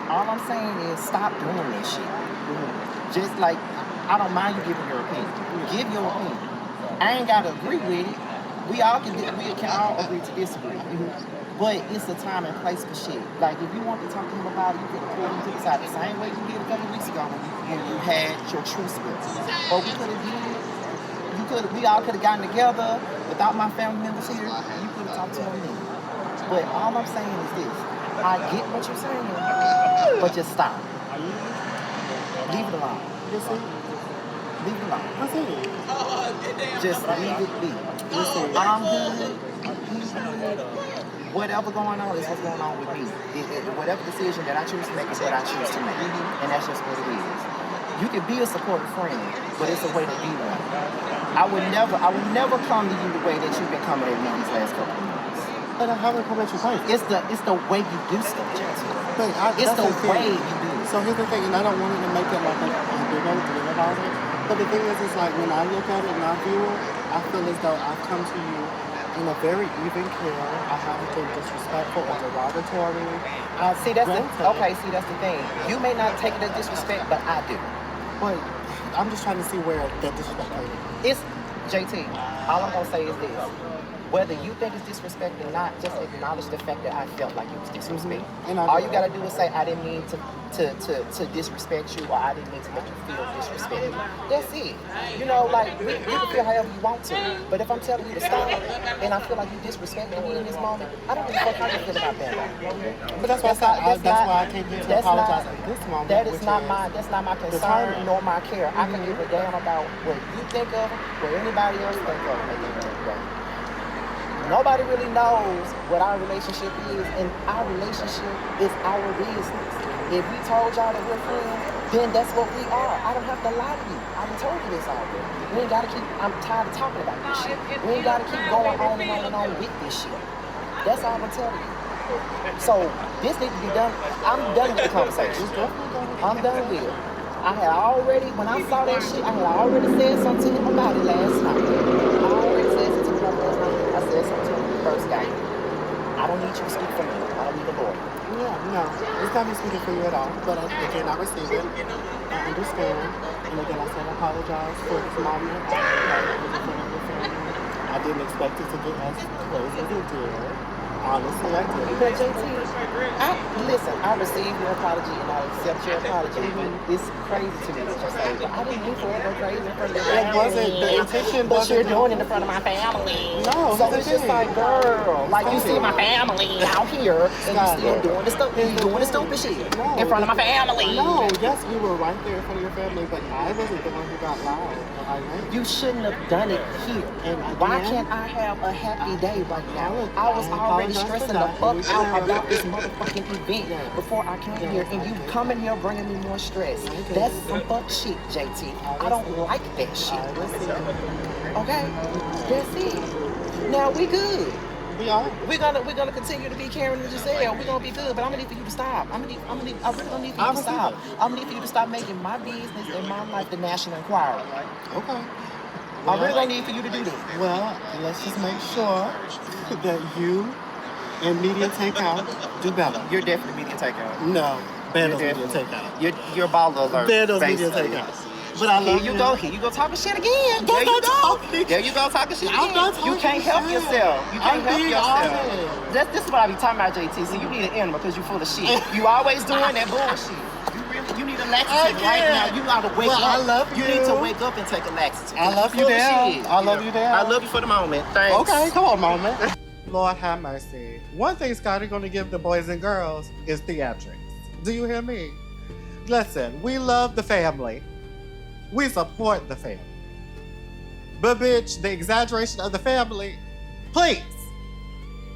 All I'm saying is stop doing that shit. Just like I don't mind you giving your opinion. Give your opinion. I ain't gotta agree with it. We can all agree to disagree. But it's a time and place for shit. Like if you want to talk to him about it, you can pull him to the side the same way you did a couple weeks ago when you had your true split. Or we all could have gotten together without my family members here. You could have talked to him then. But all I'm saying is this. I get what you're saying, but just stop. Leave it alone. Leave it alone. Just leave it be. I'm good. Whatever going on is what's going on with me. Whatever decision that I choose to make is what I choose to make. And that's just what it is. You can be a supportive friend, but it's a way to be one. I would never come to you the way that you've been coming at me these last couple of months. But I haven't come at you twice. It's the way you do stuff, Jackson. It's the way you do it. So here's the thing, and I don't want it to make it like a big old deal about it. But the thing is, it's like when I look at it and I view it, I feel as though I've come to you in a very even care. I haven't been disrespectful or derogatory. See, that's the thing. You may not take it as disrespect, but I do. But I'm just trying to see where that disrespect came from. It's JT. All I'm gonna say is this. Whether you think it's disrespect or not, just acknowledge the fact that I felt like it was disrespect. All you gotta do is say, I didn't mean to disrespect you, or I didn't mean to make you feel disrespected. That's it. You know, like, you can feel however you want to, but if I'm telling you to stop, and I feel like you disrespecting me in this moment, I don't give a fuck how you feel about that. But that's why I came here to apologize at this moment. That's not my concern nor my care. I can give a damn about what you think of, what anybody else think of at the end of the day. Nobody really knows what our relationship is, and our relationship is our business. If we told y'all that we're friends, then that's what we are. I don't have to lie to you. I done told you this already. We ain't gotta keep, I'm tired of talking about this shit. We ain't gotta keep going on and on with this shit. That's all I'm telling you. So, this needs to be done. I'm done with the conversation. I'm done with it. When I saw that shit, I had already said something to him about it last night. I said something to him first day. I don't need you to speak for me. I don't need a lawyer. Yeah, no. It's not me speaking for you at all. But again, I receive it. I understand. And again, I said I apologize for this moment. I didn't expect it to get as close as it did. Honestly, I did. But JT, I received your apology and I accept your apology. It's crazy to me that you say, but I didn't mean for it to go crazy in front of your family. It wasn't, the intention but wasn't. You're doing it in front of my family. No, so it's just like, girl, like you see my family out here and you still doing the stuff, doing the stupid shit in front of my family. No, yes, we were right there in front of your family, but I wasn't the one who got loud. You shouldn't have done it here. And why can't I have a happy day right now? I was already stressing the fuck out about this motherfucking event before I came here, and you coming here bringing me more stress. That's some fuck shit, JT. I don't like that shit. Okay? That's it. Now we good. We are. We're gonna continue to be Karen and Giselle. We're gonna be good, but I'm gonna need for you to stop. I really don't need for you to stop. I'm gonna need for you to stop making my business and my life the National Enquirer. Okay. I really don't need for you to do that. Well, let's just make sure that you and Media Takeout do better. You're definitely Media Takeout. No, Bando's Media Takeout. You're Baller Alert. Bando's Media Takeout. But I love Here you go. Here you go talking shit again. There you go. There you go talking shit I'm again. not talking You can't help shit. yourself. You can't I'm help being yourself. honest. This is what I be talking about, JT. So you need an animal because you full of shit. You always doing that bullshit. You need a laxative right now. You gotta wake up. I love you need to wake up and take a laxative. I love you Full of down. shit. I love you down. I love you for the moment. Thanks. Okay, come on, moment. Lord have mercy. One thing Scotty gonna give the boys and girls is theatrics. Do you hear me? Listen, we love the family. We support the family. But bitch, the exaggeration of the family, please.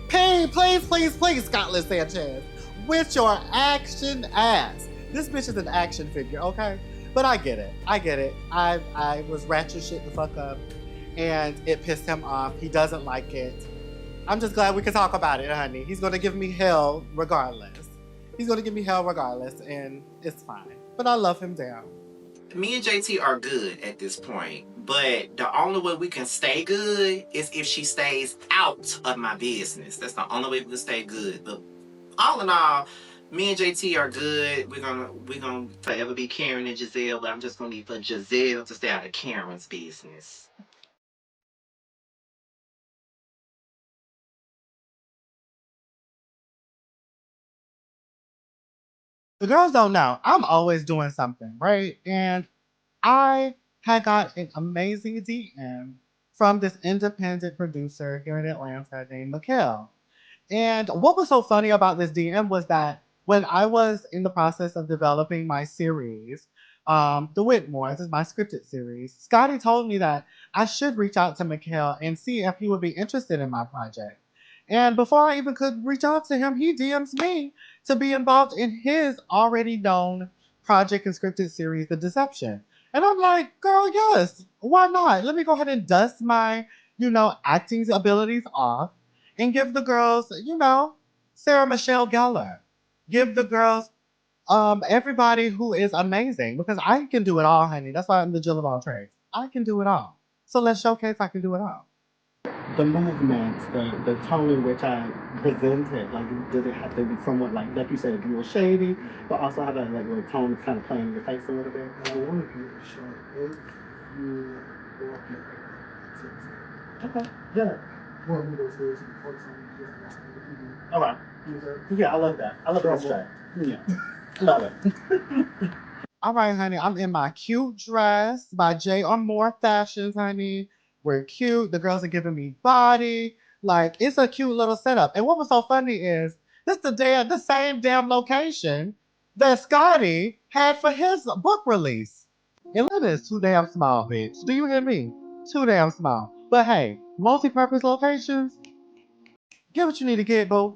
Please, Scotland Sanchez. With your action ass. This bitch is an action figure, okay? But I get it. I was ratchet shit the fuck up and it pissed him off. He doesn't like it. I'm just glad we can talk about it, honey. He's gonna give me hell regardless. And it's fine. But I love him down. Me and JT are good at this point, but the only way we can stay good is if she stays out of my business. That's the only way we can stay good. But all in all, me and JT are good. We're gonna forever be Karen and Giselle, but I'm just gonna need for Giselle to stay out of Karen's business. The girls don't know. I'm always doing something, right? And I had got an amazing DM from this independent producer here in Atlanta named Mikhail. And what was so funny about this DM was that when I was in the process of developing my series, The Whitmore, this is my scripted series, Scotty told me that I should reach out to Mikhail and see if he would be interested in my project. And before I even could reach out to him, he DMs me to be involved in his already known project and scripted series, The Deception. And I'm like, girl, yes, why not? Let me go ahead and dust my, acting abilities off and give the girls, Sarah Michelle Gellar. Give the girls everybody who is amazing because I can do it all, honey. That's why I'm the Jill of all trades. I can do it all. So let's showcase I can do it all. The movements, the tone in which I presented, like, did it have to be somewhat like you said, a little shady, but also have that little tone that's kind of playing in your face a little bit? And I want to be sure if you want okay, yeah. Well, we go through some folks on all right. Yeah, I love that. I love that. Yeah, love it. All right, honey. I'm in my cute dress by J or More Fashions, honey. We're cute. The girls are giving me body. Like, it's a cute little setup. And what was so funny is this the same damn location that Scotty had for his book release. Atlanta is too damn small, bitch. Do you hear me? Too damn small. But hey, multi-purpose locations, get what you need to get, boo.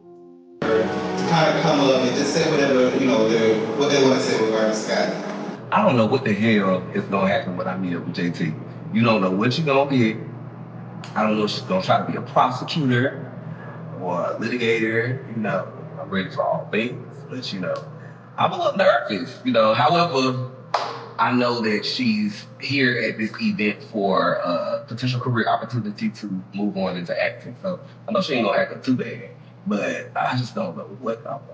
Kind of come up and just say whatever, what they want to say regarding Scott. I don't know what the hell is gonna happen when I meet up with JT. You don't know what you're gonna get. I don't know if she's gonna try to be a prosecutor or a litigator. I'm ready for all things, but I'm a little nervous. However, I know that she's here at this event for a potential career opportunity to move on into acting. So I know she ain't gonna act up too bad, but I just don't know what I'm gonna do.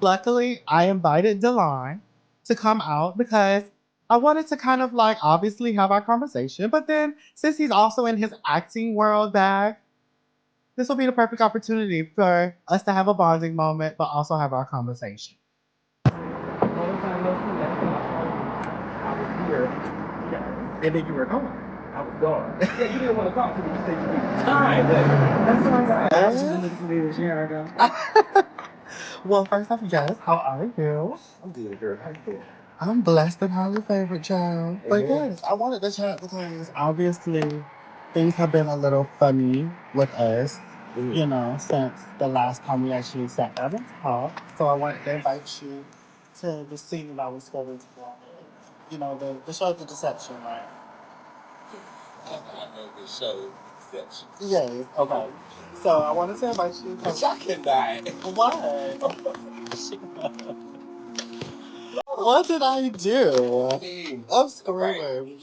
Luckily, I invited Delon to come out because I wanted to kind of like obviously have our conversation, but then since he's also in his acting world bag, this will be the perfect opportunity for us to have a bonding moment, but also have our conversation. And then you were gone. I was gone. Yeah, you didn't want to talk to me. You said you needed time. That's what I said. Well, first off, yes, how are you? I'm good, girl. How you doing? I'm blessed and highly favored, child. But yes, I wanted to chat because obviously things have been a little funny with us, since the last time we actually sat down and talked. So I wanted to invite you to the scene that I was going to the show The Deception, right? I know the show Deception. Yes, okay. So I wanted to invite you. But y'all cannot. What? What did I do? I'm screaming.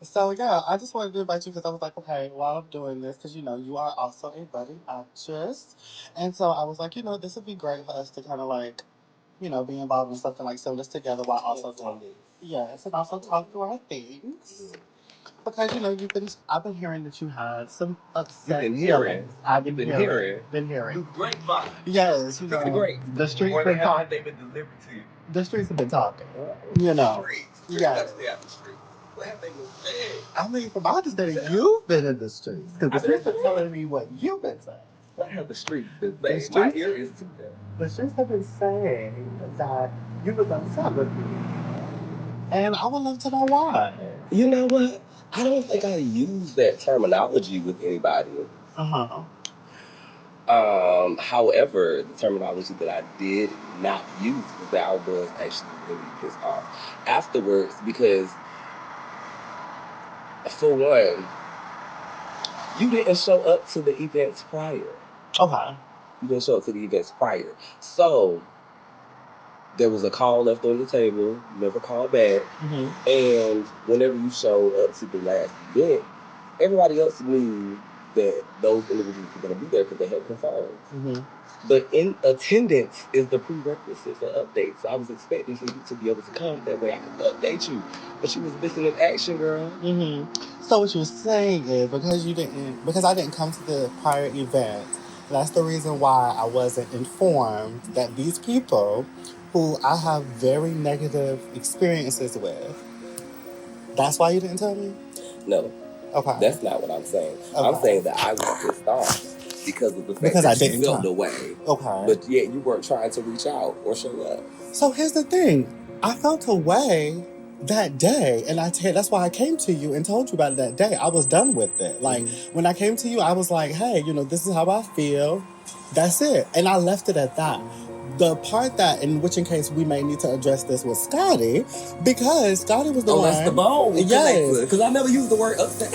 So yeah, I just wanted to invite you because I was like, okay, while I'm doing this, because you are also a budding actress, and so I was like, this would be great for us to kind of like, be involved in something like Symbols Together while also doing this. Yes, and also talk through our things. Because I've been hearing that you had some upset feelings. I've been hearing. Grapevine. Yes, Pick the grape. the streets Or been have talking. they been delivered to you? The streets have been talking. Yes. That's the street. What have they been saying? I mean, from my understanding, you've been in the streets. Because the streets are telling me what you've been saying. What have the streets been The saying? My streets, ear is to them. the streets have been saying that you was upset with me. And I would love to know why. You know what? I don't think I use that terminology with anybody. Uh-huh. However, the terminology that I did not use was that I was actually really pissed off afterwards because, for one, you didn't show up to the events prior. Okay. You didn't show up to the events prior. So, there was a call left on the table, you never called back, and whenever you showed up to the last event, everybody else knew that those individuals were going to be there because they had confirmed. But in attendance is the prerequisite for updates. So I was expecting for you to be able to come, that way I could update you. But you was missing in action, girl. So what you're saying is because I didn't come to the prior event, that's the reason why I wasn't informed that these people who I have very negative experiences with, that's why you didn't tell me? No. Okay. That's not what I'm saying. Okay. I'm saying that I was pissed off because of the fact Because that I you didn't felt come. the way. Okay. But yet you weren't trying to reach out or show up. So here's the thing. I felt a way that day, and that's why I came to you and told you about it that day. I was done with it. Like, when I came to you, I was like, hey, this is how I feel. That's it. And I left it at that. The part that, in case we may need to address this with Scotty, because Scotty was the one. That's the bone. Yes. Because I never used the word upset.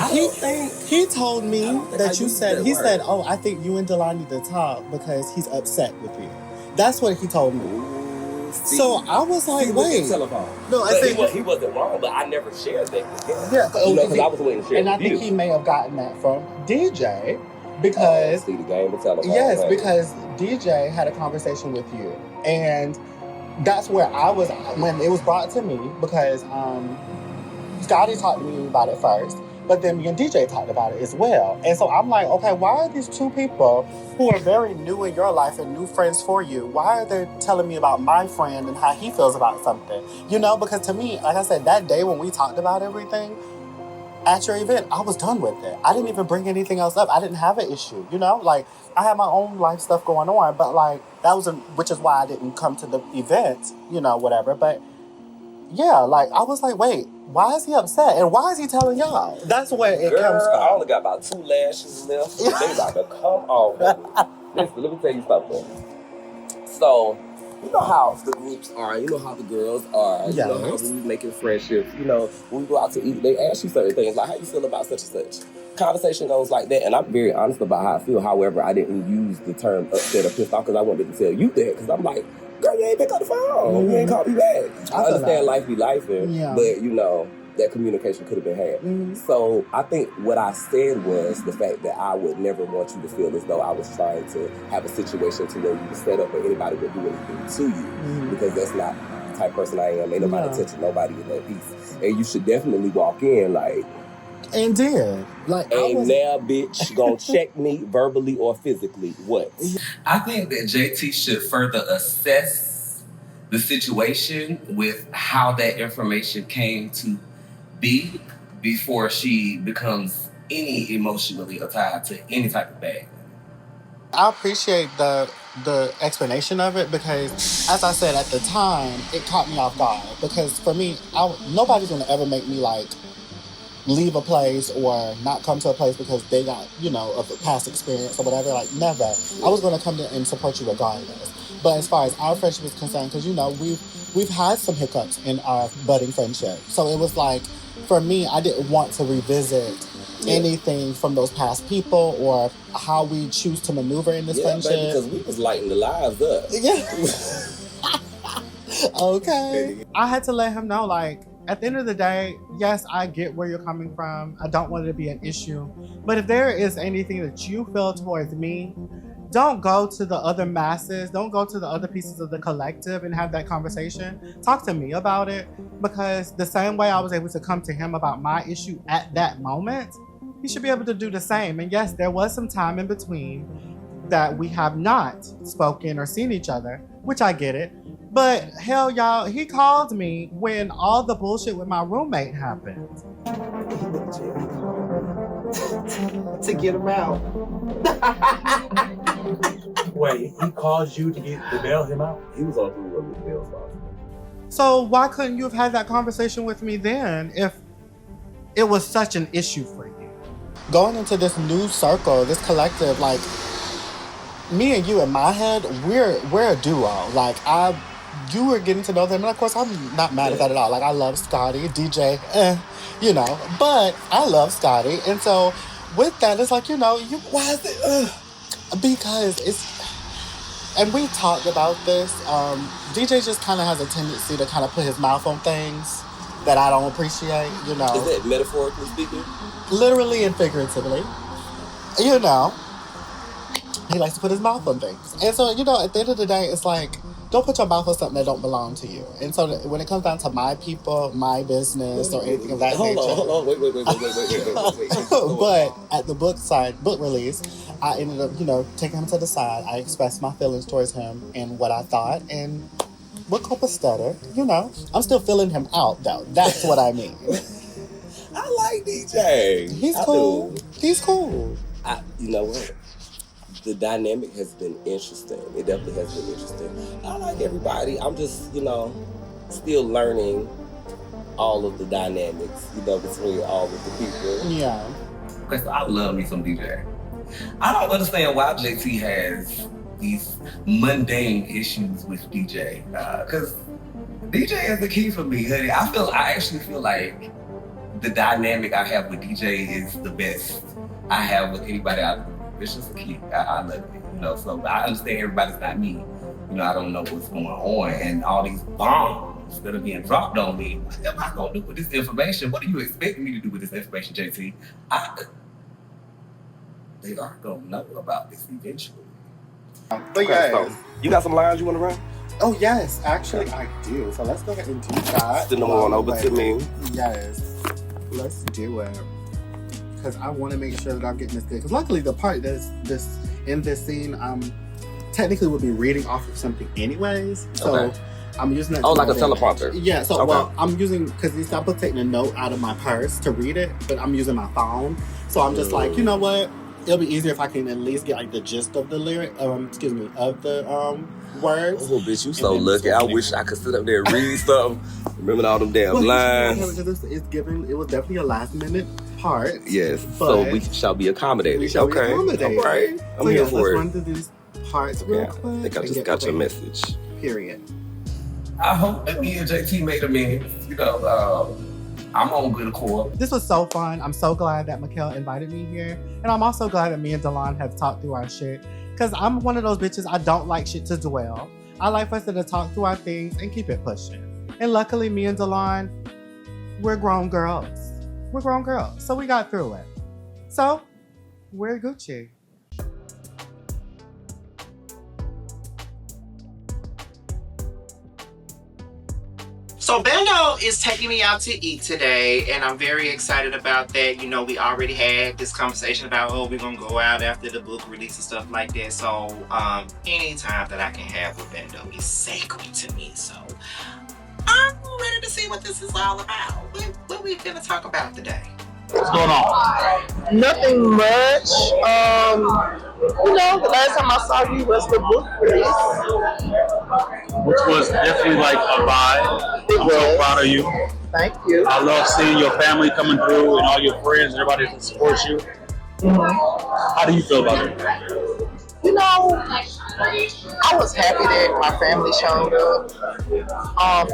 He told me that you said, he word. said, oh, I think you and Delon need to talk because he's upset with you. That's what he told me. So I was like, wait. Telephone. No, I think he wasn't wrong, but I never shared that with him. Yeah, because I was waiting to share and with I think you. he may have gotten that from DJ because See the game of telephone. yes, right? because DJ had a conversation with you, and that's where I was when it was brought to me because Scotty talked to me about it first, but then me and DJ talked about it as well. And so I'm like, okay, why are these two people who are very new in your life and new friends for you, why are they telling me about my friend and how he feels about something? Because to me, like I said, that day when we talked about everything at your event, I was done with it. I didn't even bring anything else up. I didn't have an issue, Like, I had my own life stuff going on, but like, which is why I didn't come to the event, whatever. But yeah, like, I was like, wait, why is he upset? And why is he telling y'all? That's where it comes from. I only got about 2 lashes left. They about to come off. Listen, let me tell you something. So, you know how the groups are. You know how the girls are. You know how we making friendships. When we go out to eat, they ask you certain things, like how you feel about such and such. Conversation goes like that, and I'm very honest about how I feel. However, I didn't use the term upset or pissed off because I wanted to tell you that, because I'm like, girl, you ain't pick up the phone. You ain't call me back. I understand life be lifing, but that communication could have been had. So I think what I said was the fact that I would never want you to feel as though I was trying to have a situation to where you was set up or anybody would do anything to you, because that's not the type of person I am. Ain't nobody touching nobody in that piece. And you should definitely walk in like, and did. Like, ain't now, bitch, gonna check me verbally or physically. What? I think that JT should further assess the situation with how that information came to be before she becomes any emotionally tied to any type of bag. I appreciate the explanation of it because, as I said at the time, it caught me off guard. Because for me, nobody's gonna ever make me like leave a place or not come to a place because they got, a past experience or whatever. Like, never. I was gonna come there and support you regardless. But as far as our friendship is concerned, because we've had some hiccups in our budding friendship, so it was like, for me, I didn't want to revisit anything from those past people or how we choose to maneuver in this friendship. Baby, because we was lighting the lives up. Yeah. Okay. I had to let him know, like, at the end of the day, yes, I get where you're coming from. I don't want it to be an issue. But if there is anything that you feel towards me don't go to the other masses, don't go to the other pieces of the collective and have that conversation. Talk to me about it, because the same way I was able to come to him about my issue at that moment, he should be able to do the same. And yes, there was some time in between that we have not spoken or seen each other, which I get it. But hell, y'all, he called me when all the bullshit with my roommate happened. To get him out. Wait, he called you to bail him out? He was on through with the bail stuff. So why couldn't you have had that conversation with me then if it was such an issue for you? Going into this new circle, this collective, like, me and you in my head, we're a duo. Like, you were getting to know them, and of course I'm not mad at that at all. Like, I love Scotty, DJ, you know, but I love Scotty, and so with that, it's like, you know, why is it? Because it's, and we talked about this. DJ just kind of has a tendency to kind of put his mouth on things that I don't appreciate. You know, is that metaphorically speaking? Literally and figuratively. You know, he likes to put his mouth on things, and so, you know, at the end of the day, it's like, don't put your mouth on something that don't belong to you. And so when it comes down to my people, my business, or anything of that nature. Hold on. Wait. But at the book release, I ended up, you know, taking him to the side. I expressed my feelings towards him and what I thought. And what copacetic, you know. I'm still feeling him out, though. That's what I mean. I like DJ. He's cool. He's cool. You know what? The dynamic has been interesting. It definitely has been interesting. I like everybody. I'm just, you know, still learning all of the dynamics, you know, between all of the people. Yeah. Okay, so I love me some DJ. I don't understand why JT has these mundane issues with DJ. Because DJ is the key for me, honey. I actually feel like the dynamic I have with DJ is the best I have with anybody out there. It's just a key. I love it, you know. So I understand everybody's not me. You know, I don't know what's going on, and all these bombs that are being dropped on me. What am I gonna do with this information? What are you expecting me to do with this information, JT? They are gonna know about this eventually. But yes. So, you got some lines you want to run? Oh yes, actually I do. So let's go ahead and do that. Send them on over to me. Yes, let's do it. Because I want to make sure that I'm getting this good. Because luckily the part that's in this scene, technically would be reading off of something anyways. So Okay. I'm using that. Oh, like a teleprompter. Yeah. So Okay. well, I'm using, because these people taking a note out of my purse to read it, but I'm using my phone. So I'm just like, you know what? It'll be easier if I can at least get like the gist of the lyric. Of the words. Oh, bitch, you so lucky. I wish I could sit up there and read something. Remember all them damn lines. It was definitely a last minute part. Yes. So we shall be accommodated. We shall be accommodated. All right. I'm So here yes, for let's it. run through these parts real Yeah, quick. I think I and just get got your away. message. Period. I hope that me and JT made amends. You know, I'm on good accord. This was so fun. I'm so glad that Mikkel invited me here. And I'm also glad that me and Delon have talked through our shit. Because I'm one of those bitches, I don't like shit to dwell. I like for us to talk through our things and keep it pushing. And luckily, me and Delon, we're grown girls. We're grown girls. So we got through it. So, we're Gucci. So Bendo is taking me out to eat today, and I'm very excited about that. You know, we already had this conversation about, oh, we're gonna go out after the book release and stuff like that. So any time that I can have with Bendo is sacred to me. So I'm ready to see what this is all about. What we gonna talk about today? What's going on? Nothing much. You know, the last time I saw you was the book release. Which was definitely like a vibe. I'm so proud of you. Thank you. I love seeing your family coming through and all your friends and everybody that supports you. How do you feel about it? You know, I was happy that my family showed up.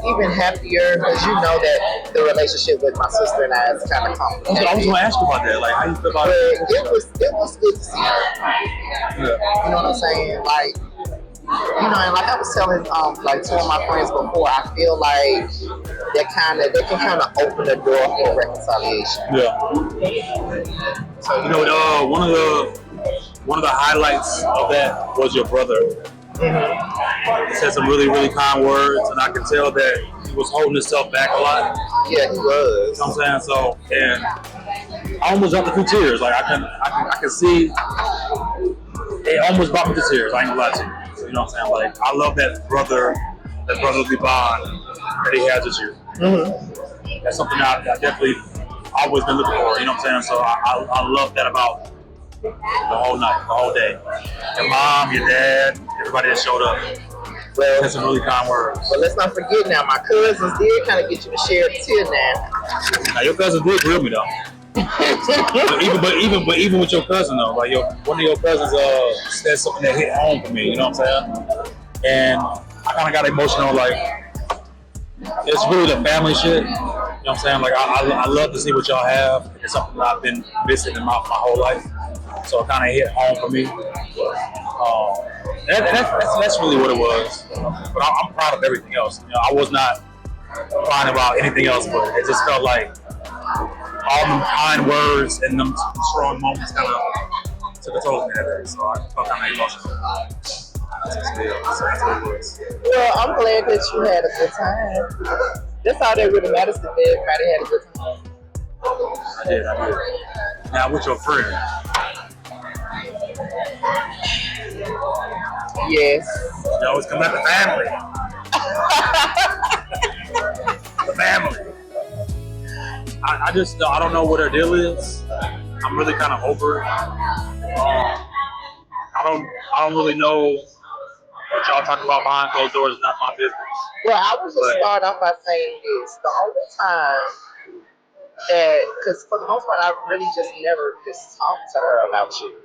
Even happier because you know that the relationship with my sister and I is kind of complicated. I was going to ask you about that. Like, how you feel about it? It was good to see her. Yeah. You know what I'm saying? Like, you know, and like I was telling like two of my friends before, I feel like they can kind of open the door for reconciliation. Yeah. So, you know, one of one of the highlights of that was your brother. He said some really, really kind words, and I can tell that he was holding himself back a lot. Yeah, he was. You know what I'm saying? So, and I almost dropped a few tears. Like I can see it almost brought me to tears. I ain't gonna lie to you. So, you know what I'm saying? Like I love that brotherly bond that he has with you. That's something I definitely always been looking for. You know what I'm saying? So I love that about the whole night, the whole day. Your mom, your dad, everybody that showed up. Well, that's some really kind words. But let's not forget now, my cousins did kind of get you to share a tear now. Now your cousins did grill me though. but even with your cousin though, like one of your cousins said something that hit home for me. You know what I'm saying? And I kind of got emotional. Like it's really the family shit. You know what I'm saying? Like I love to see what y'all have. It's something that I've been missing in my whole life. So it kind of hit home for me. That's really what it was. But I'm proud of everything else. You know, I was not crying about anything else, but it just felt like all them kind words and them strong moments kind of took a toll of me that day. So I felt kind of emotional. So that's what it was. Well, I'm glad that you had a good time. That's all that really matters to me. Everybody had a good time. I did. Now, with your friend. Yes. You always come back to family. The family. I don't know what her deal is. I'm really kind of over it. I don't really know what y'all talk about behind closed doors. Is not my business. Well, I was just start off by saying this. The only time that, because for the most part, I really just never just talked to her about you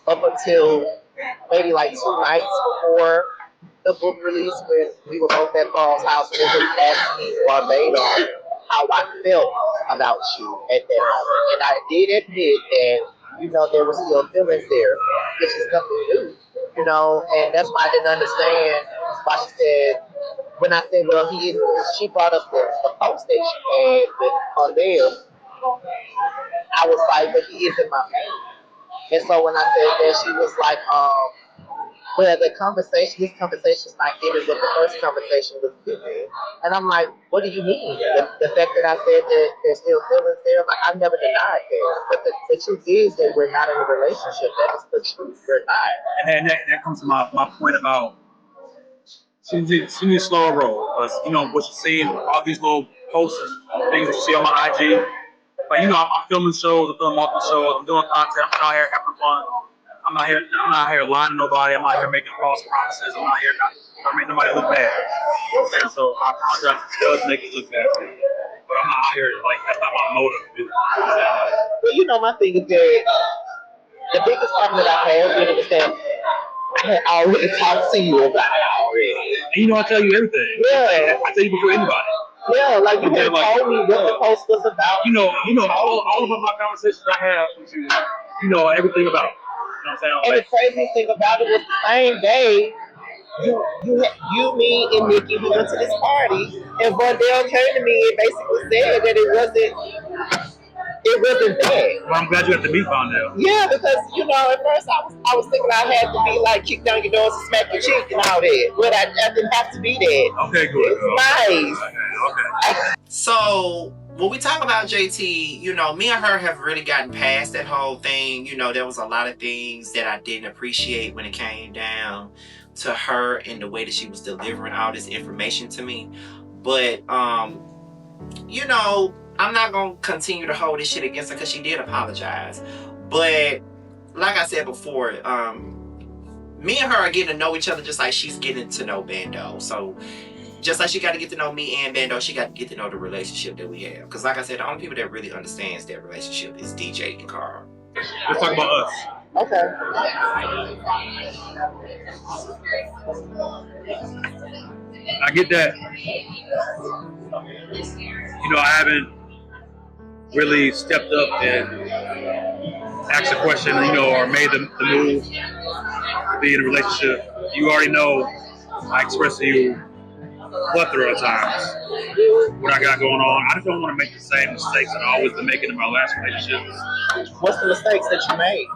up until maybe like 2 nights before the book release when we were both at Paul's house and they just asked me verbatim how I felt about you at that moment. And I did admit that, you know, there was still feelings there, which is nothing new, you know, and that's why I didn't understand why she said, when I said, well, she brought up the post that she had on there, I was like, but he isn't my man. And so when I said that, she was like, well, this conversation's not getting what the first conversation was giving. And I'm like, what do you mean? The fact that I said that there's still feelings there, like, I've never denied that. But the truth is that we're not in a relationship. That is the truth. We're not. And that comes to my point about she needs to slow her roll. Because, you know, what you see in all these little posts, things that you see on my IG. Like, you know, I'm filming shows, I'm filming multiple shows, I'm doing content, I'm out here having fun. I'm not here lying to nobody. I'm not here making false promises. I'm not here not making nobody look bad. And so I apologize. It does make it look bad. But I'm not out here, like, that's not my motive. Well, you know, my thing is that the biggest problem that I have with it is that I had already talked to you about it already. And you know, I tell you everything. Yeah. I tell you before anybody. Yeah, like you had told me what the post was about. You know, all of my conversations I have with you, you know everything about it. You know what I'm saying? And the crazy thing about it was the same day, you, me, and Nikki, we went to this party, and Vondell came to me and basically said that it wasn't bad. Well, I'm glad you got to meet Vondell. Yeah, because you know, at first I was thinking I had to be like kick down your doors and smack your cheek and all that, but I didn't have to be that. Okay, good. It's nice. Okay. So when we talk about JT, you know, me and her have really gotten past that whole thing. You know, there was a lot of things that I didn't appreciate when it came down to her and the way that she was delivering all this information to me. But, you know, I'm not going to continue to hold this shit against her because she did apologize. But like I said before, me and her are getting to know each other just like she's getting to know Bando. So just like she got to get to know me and Bando, she got to get to know the relationship that we have. Because like I said, the only people that really understands that relationship is DJ and Carl. Let's talk about us. Okay. I get that. You know, I haven't really stepped up and asked a question, you know, or made the move to be in a relationship. You already know I expressed to you a plethora of times what I got going on. I just don't want to make the same mistakes that I always been making in my last relationships. What's the mistakes that you made?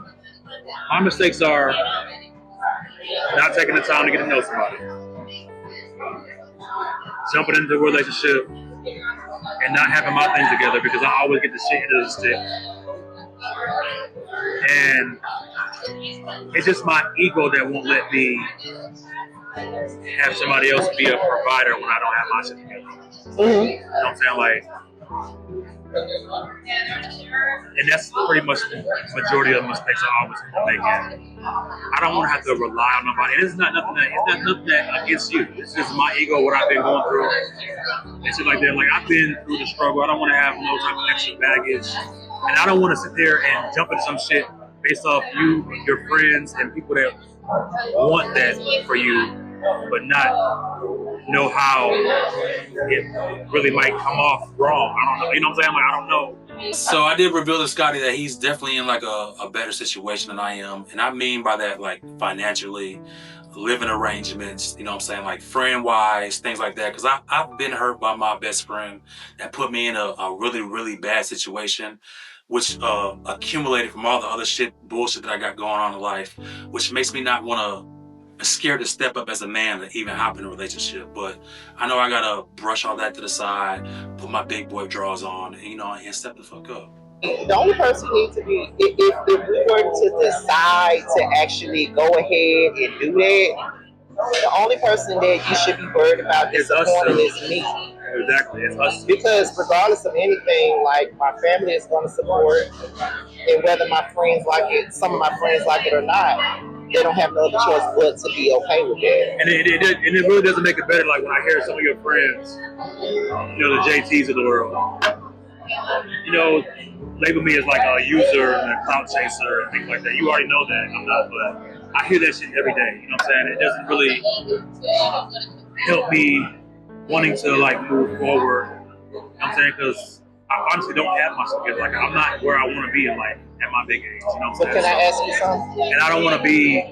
My mistakes are not taking the time to get to know somebody, jumping into a relationship, and not having my things together because I always get the shit into the stick. And it's just my ego that won't let me have somebody else be a provider when I don't have my shit together. You know what I'm saying? Like, and that's pretty much the majority of the mistakes I always make. I don't want to have to rely on nobody. It's not nothing that against you. It's just my ego, what I've been going through, and shit like that. Like, I've been through the struggle. I don't want to have no type of extra baggage, and I don't want to sit there and jump into some shit based off you, your friends, and people that want that for you, but not know how it really might come off wrong. I don't know. You know what I'm saying? Like, I don't know. So I did reveal to Scotty that he's definitely in like a better situation than I am. And I mean by that, like, financially, living arrangements, you know what I'm saying? Like, friend-wise, things like that. Because I've been hurt by my best friend that put me in a really, really bad situation, which accumulated from all the other bullshit that I got going on in life, which makes me not want to, scared to step up as a man to even hop in a relationship. But I know I gotta brush all that to the side, put my big boy drawers on, and, you know, and step the fuck up. The only person needs to be, if we were to decide to actually go ahead and do that, the only person that you should be worried about disappointing is me. Exactly, it's us. Because regardless of anything, like, my family is going to support, and whether my friends like it, some of my friends like it or not, they don't have no other choice but to be okay with that. And it really doesn't make it better, like, when I hear some of your friends, you know, the JTs of the world, you know, label me as like a user and a clout chaser and things like that. You already know that I'm not, but I hear that shit every day. You know what I'm saying? It doesn't really help me wanting to, like, move forward. You know what I'm saying? Because I honestly don't have my stuff together. Like, I'm not where I want to be in life at my big age. You know what I'm saying? But can I ask you something? And I don't want to be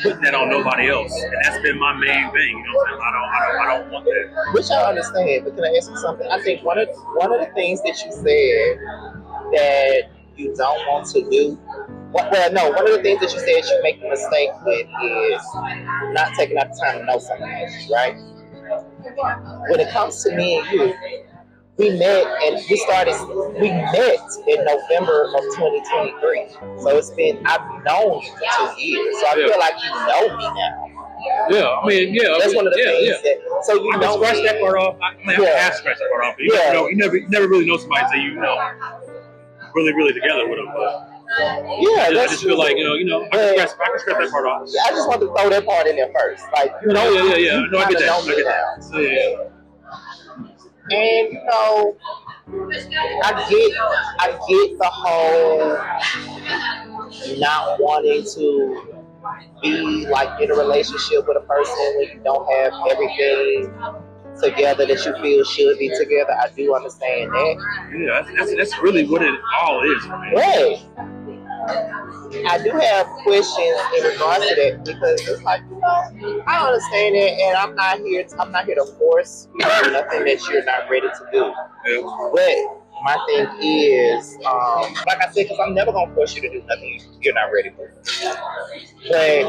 putting that on nobody else. And that's been my main thing. You know what I'm saying? I don't want that. Which I understand, but can I ask you something? I think one of the things that you said that you don't want to do. Well, no, one of the things that you said you make a mistake with is not taking out the time to know somebody, right? When it comes to me and you, we met in November of 2023. So I've known you for 2 years. So I feel like you know me now. Yeah, I mean, yeah. That's one of the things that, so you know. I can scratch that part off. I have scratched that part off. But you never really know somebody until you know really, really together with them. But yeah, I just feel like, you know, I can scratch that part off. I just wanted to throw that part in there first. Like, you know, yeah. No, I get that. So, yeah. And, you know, I get the whole not wanting to be like in a relationship with a person when you don't have everything together that you feel should be together. I do understand that. Yeah, that's really what it all is for me. Right. I do have questions in regards to that because it's like, you know, I understand it, and I'm not here to force you to do nothing that you're not ready to do. Yeah. But my thing is, like I said, because I'm never gonna force you to do nothing you're not ready for. But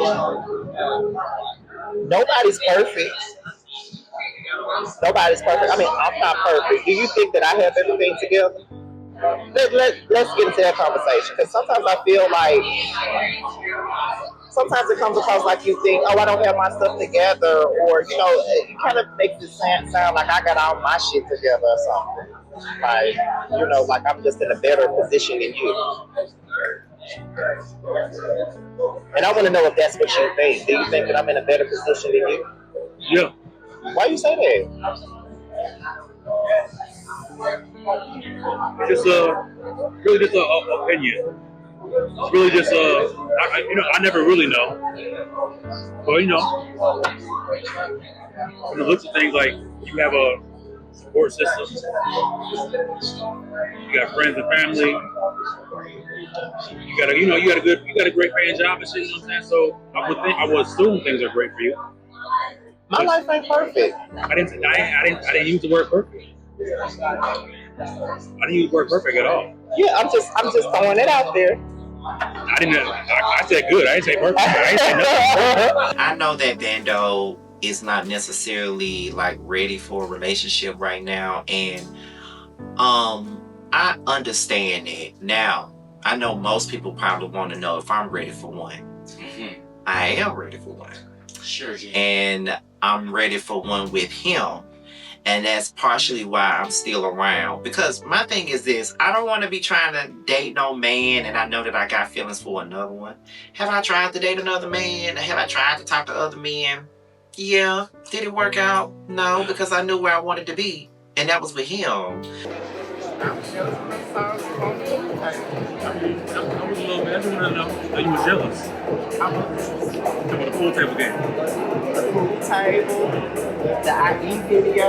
nobody's perfect. Nobody's perfect. I mean, I'm not perfect. Do you think that I have everything together? Let's get into that conversation, because sometimes I feel like it comes across like you think, oh, I don't have my stuff together, or, you know, it kind of makes it sound like I got all my shit together or something. Like, you know, like I'm just in a better position than you. And I want to know if that's what you think. Do you think that I'm in a better position than you? Yeah. Why you say that? Just really just a opinion. It's really just I never really know. But you know, when it looks at things like you have a support system, you got friends and family, you got a great paying job and shit. You know what I'm saying? So I would assume things are great for you. My life ain't perfect. I didn't use the word perfect. I didn't use the word perfect at all. Yeah, I'm just throwing it out there. I didn't. I said good. I didn't say perfect. I didn't say nothing. I know that Vando is not necessarily like ready for a relationship right now, and I understand it. Now, I know most people probably want to know if I'm ready for one. Mm-hmm. I am ready for one. Sure, yeah. And I'm ready for one with him. And that's partially why I'm still around. Because my thing is this, I don't want to be trying to date no man and I know that I got feelings for another one. Have I tried to date another man? Have I tried to talk to other men? Yeah. Did it work out? No, because I knew where I wanted to be. And that was with him. I was a little bit. I just want to know that you were jealous. I was. Talking about the pool table game. The pool table, the IE video.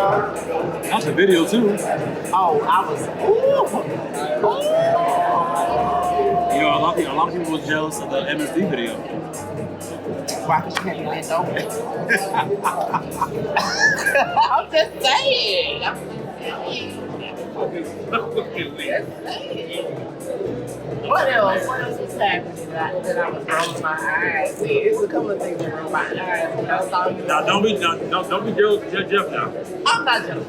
That's a video too. Oh, I was. Ooh. You know, a lot of people were jealous of the MSD video. Why? Because you had me bent over. I'm just saying. What else? What else was happening that I was rolling my eyes with? It's a couple of things that roll my eyes. When I saw you. Now, don't be jealous now. I'm not jealous.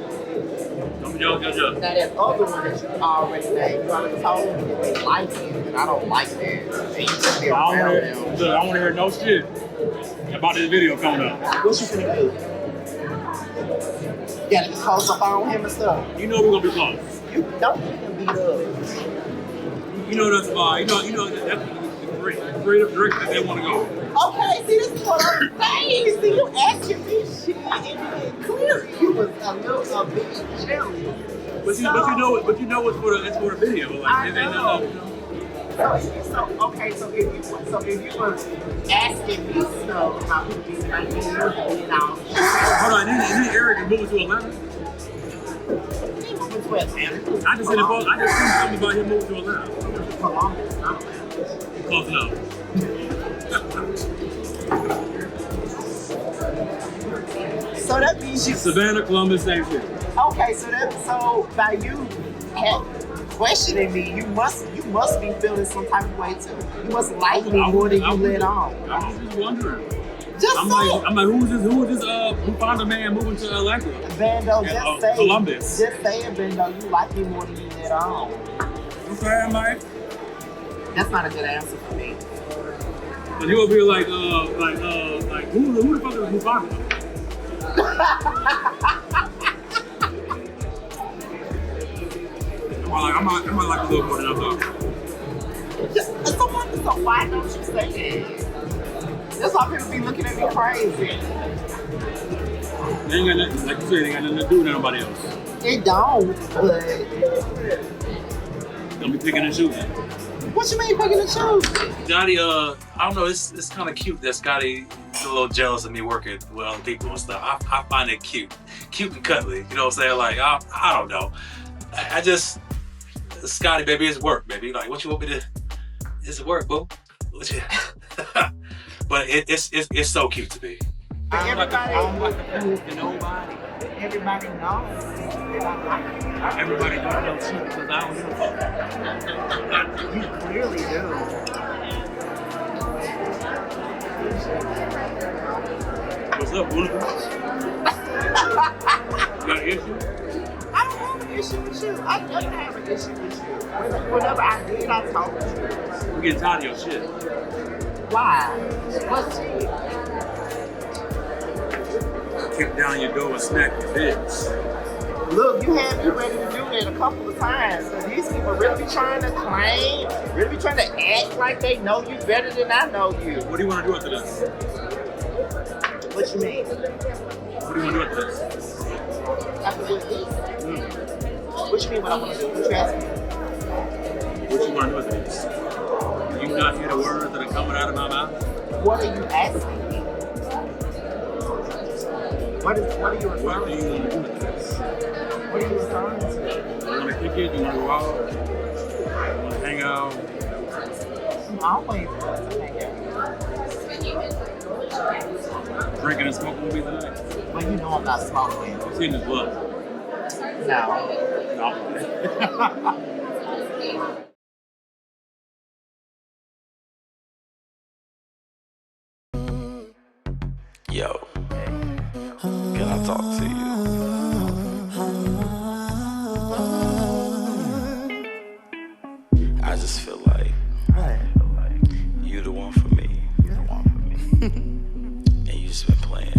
Don't be jealous. Now that other one that you already named, you already told me that they like you, and I don't like that. And you just be around them. Look, I want to hear no shit about this video coming up. What you finna do? You gotta be close up on him and stuff. You know we're gonna be close. You don't get him beat up. You know that's why. You know that's the creative direction that they want to go. Okay, see, this is what I'm saying. See, you asking me shit, and clearly you was a little bit jealous. But you know it's for the video. Like, I know. So if you were asking me stuff about who these ideas and all. Hold on, didn't Eric move to Atlanta? I just said something about him moving to Atlanta. Close enough. So that means you Savannah, Columbus, same shit. Okay, so by you questioning me, you must be feeling some type of way too. You must like me more than you let on. I was just wondering. I'm like, who is this who found a man moving to Atlanta? Vando, just say Columbus. Just say it, Vando, you like me more than you let on. Okay, I'm like. That's not a good answer for me. And you will be like who the fuck is Mufasa? I might like a little more than I thought. So why don't you say it? That's why people be looking at me crazy. They ain't got nothing, like you said, they ain't got nothing to do with nobody else. It don't, but don't be picking and choosing. What you mean picking and choosing? Scotty, I don't know, it's kind of cute that Scotty is a little jealous of me working with other people and stuff. I find it cute and cuddly. You know what I'm saying? Like, I don't know. I just, Scotty, baby, it's work, baby. Like, what you want me to, it's work, boo. But it's so cute to me. I don't like to prove to nobody. Everybody knows. Everybody don't know shit because I don't give a fuck. You clearly do. What's up, Boo? You got an issue? I don't have an issue with you. I never have an issue with you. Whatever I did, I told you. I'm getting tired of your shit. Why? What's it? Kick down your door and smack your bitch. Look, you had me ready to do that a couple of times. So these people really be trying to claim, really be trying to act like they know you better than I know you. What do you want to do after this? What you mean? What do you want to do after this? After this? What you mean what I want to do? What you asking me? What you want to do after this? Do you not hear the words that are coming out of my mouth? What are you asking me? What are you referring to? What do you want to do with this? What are you referring to? Do you want to kick it? Do you want to go out? Do you want to hang out? I'm always want to hang out. Drinking and smoking with me tonight? Well, you know I'm not smoking. You seen this blood? No. No. I talk to you? I just feel like you the one for me. And you just been playing.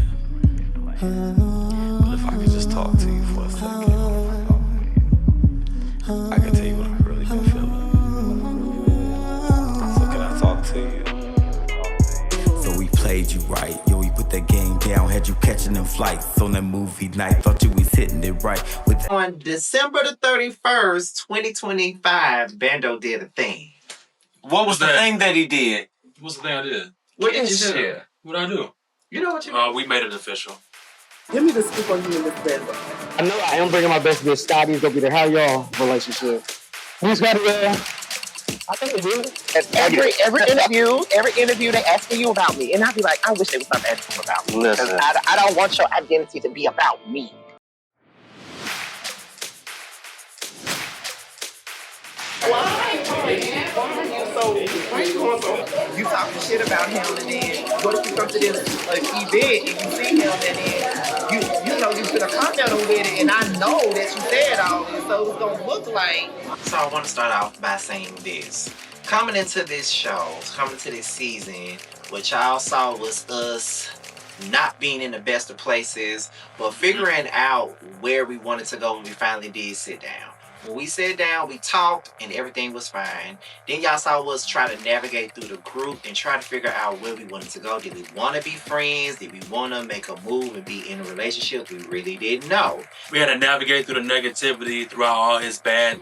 But if I could just talk to you for a second, I can tell you what I've really been feeling. So can I talk to you? So we played you right, yo, we put that game down, had you catching them flights on that movie night, thought you was hitting it right. On December the 31st, 2025, Bando did a thing. What was the thing that he did? What's the thing I did? What did you do? What did I do? You know what you We made it official. Give me the scoop on you in this bed. I know I am bringing my best bitch. Scotty's gonna be there. How y'all relationship? Who's got it? I think it's good. Every interview, they asking you about me, and I'd be like, I wish they would stop asking about me because I don't want your identity to be about me. You talking shit about him, and then what if you come to this event and you see him, and then you know you put a comment on with it, and I know that you said all this, so it's gonna look like. So I want to start off by saying this. Coming into this show, coming to this season, what y'all saw was us not being in the best of places, but figuring out where we wanted to go when we finally did sit down. When we sat down, we talked, and everything was fine. Then y'all saw us try to navigate through the group and try to figure out where we wanted to go. Did we want to be friends? Did we want to make a move and be in a relationship? We really didn't know. We had to navigate through the negativity throughout all his bad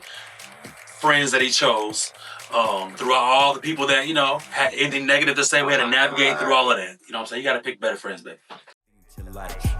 friends that he chose. Throughout all the people that, had anything negative to say, we had to navigate through all of that. You know what I'm saying? You got to pick better friends, baby.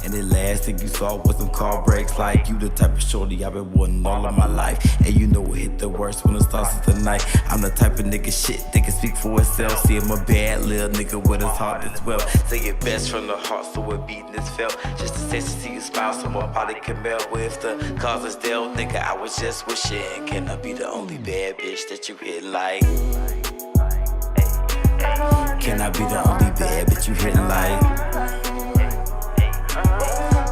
And the last thing you saw was some car breaks. Like you the type of shorty I've been wanting all of my life. And you know what hit the worst when it starts at the night. I'm the type of nigga shit that can speak for itself. See him a bad little nigga with his heart as well. Say it best from the heart so it beating is felt. Just to taste to see you smile so more body can melt. With the cause is dealt, nigga, I was just wishing. Can I be the only bad bitch that you hit like? Can I be the only bad bitch you hitting like?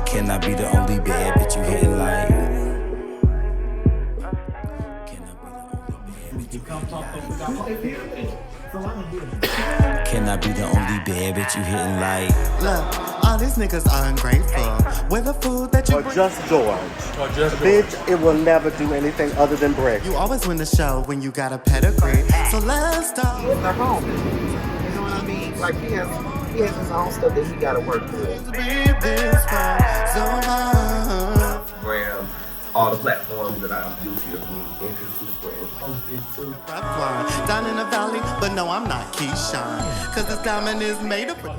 Can I be the only bad bitch you hitting like? Can I be the only bad bitch you hitting like? Look, all these niggas are ungrateful. Where the food that you or bring? just George. Bitch, it will never do anything other than break. You always win the show when you got a pedigree. So let's talk. He's the homie. You know what I mean? Like he has his own stuff that he gotta work with. Instagram, all the platforms that I'm guilty of being introduced or posted to. Down in the valley, but no, I'm not Keyshawn. Cause this diamond is made up of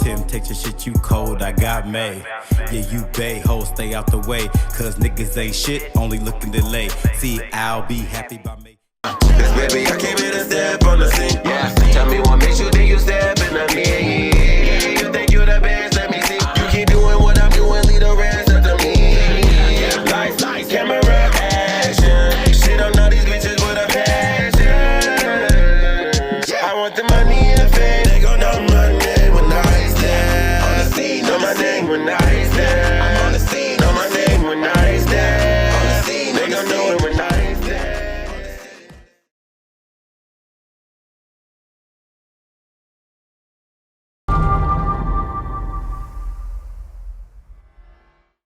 Tim, take your shit, you cold, I got made. Yeah, you bae, ho, stay out the way. Cause niggas ain't shit, only looking delay. See, I'll be happy by me. Baby, I came in and step on the scene. Yeah, tell me what makes you think you stepping at me.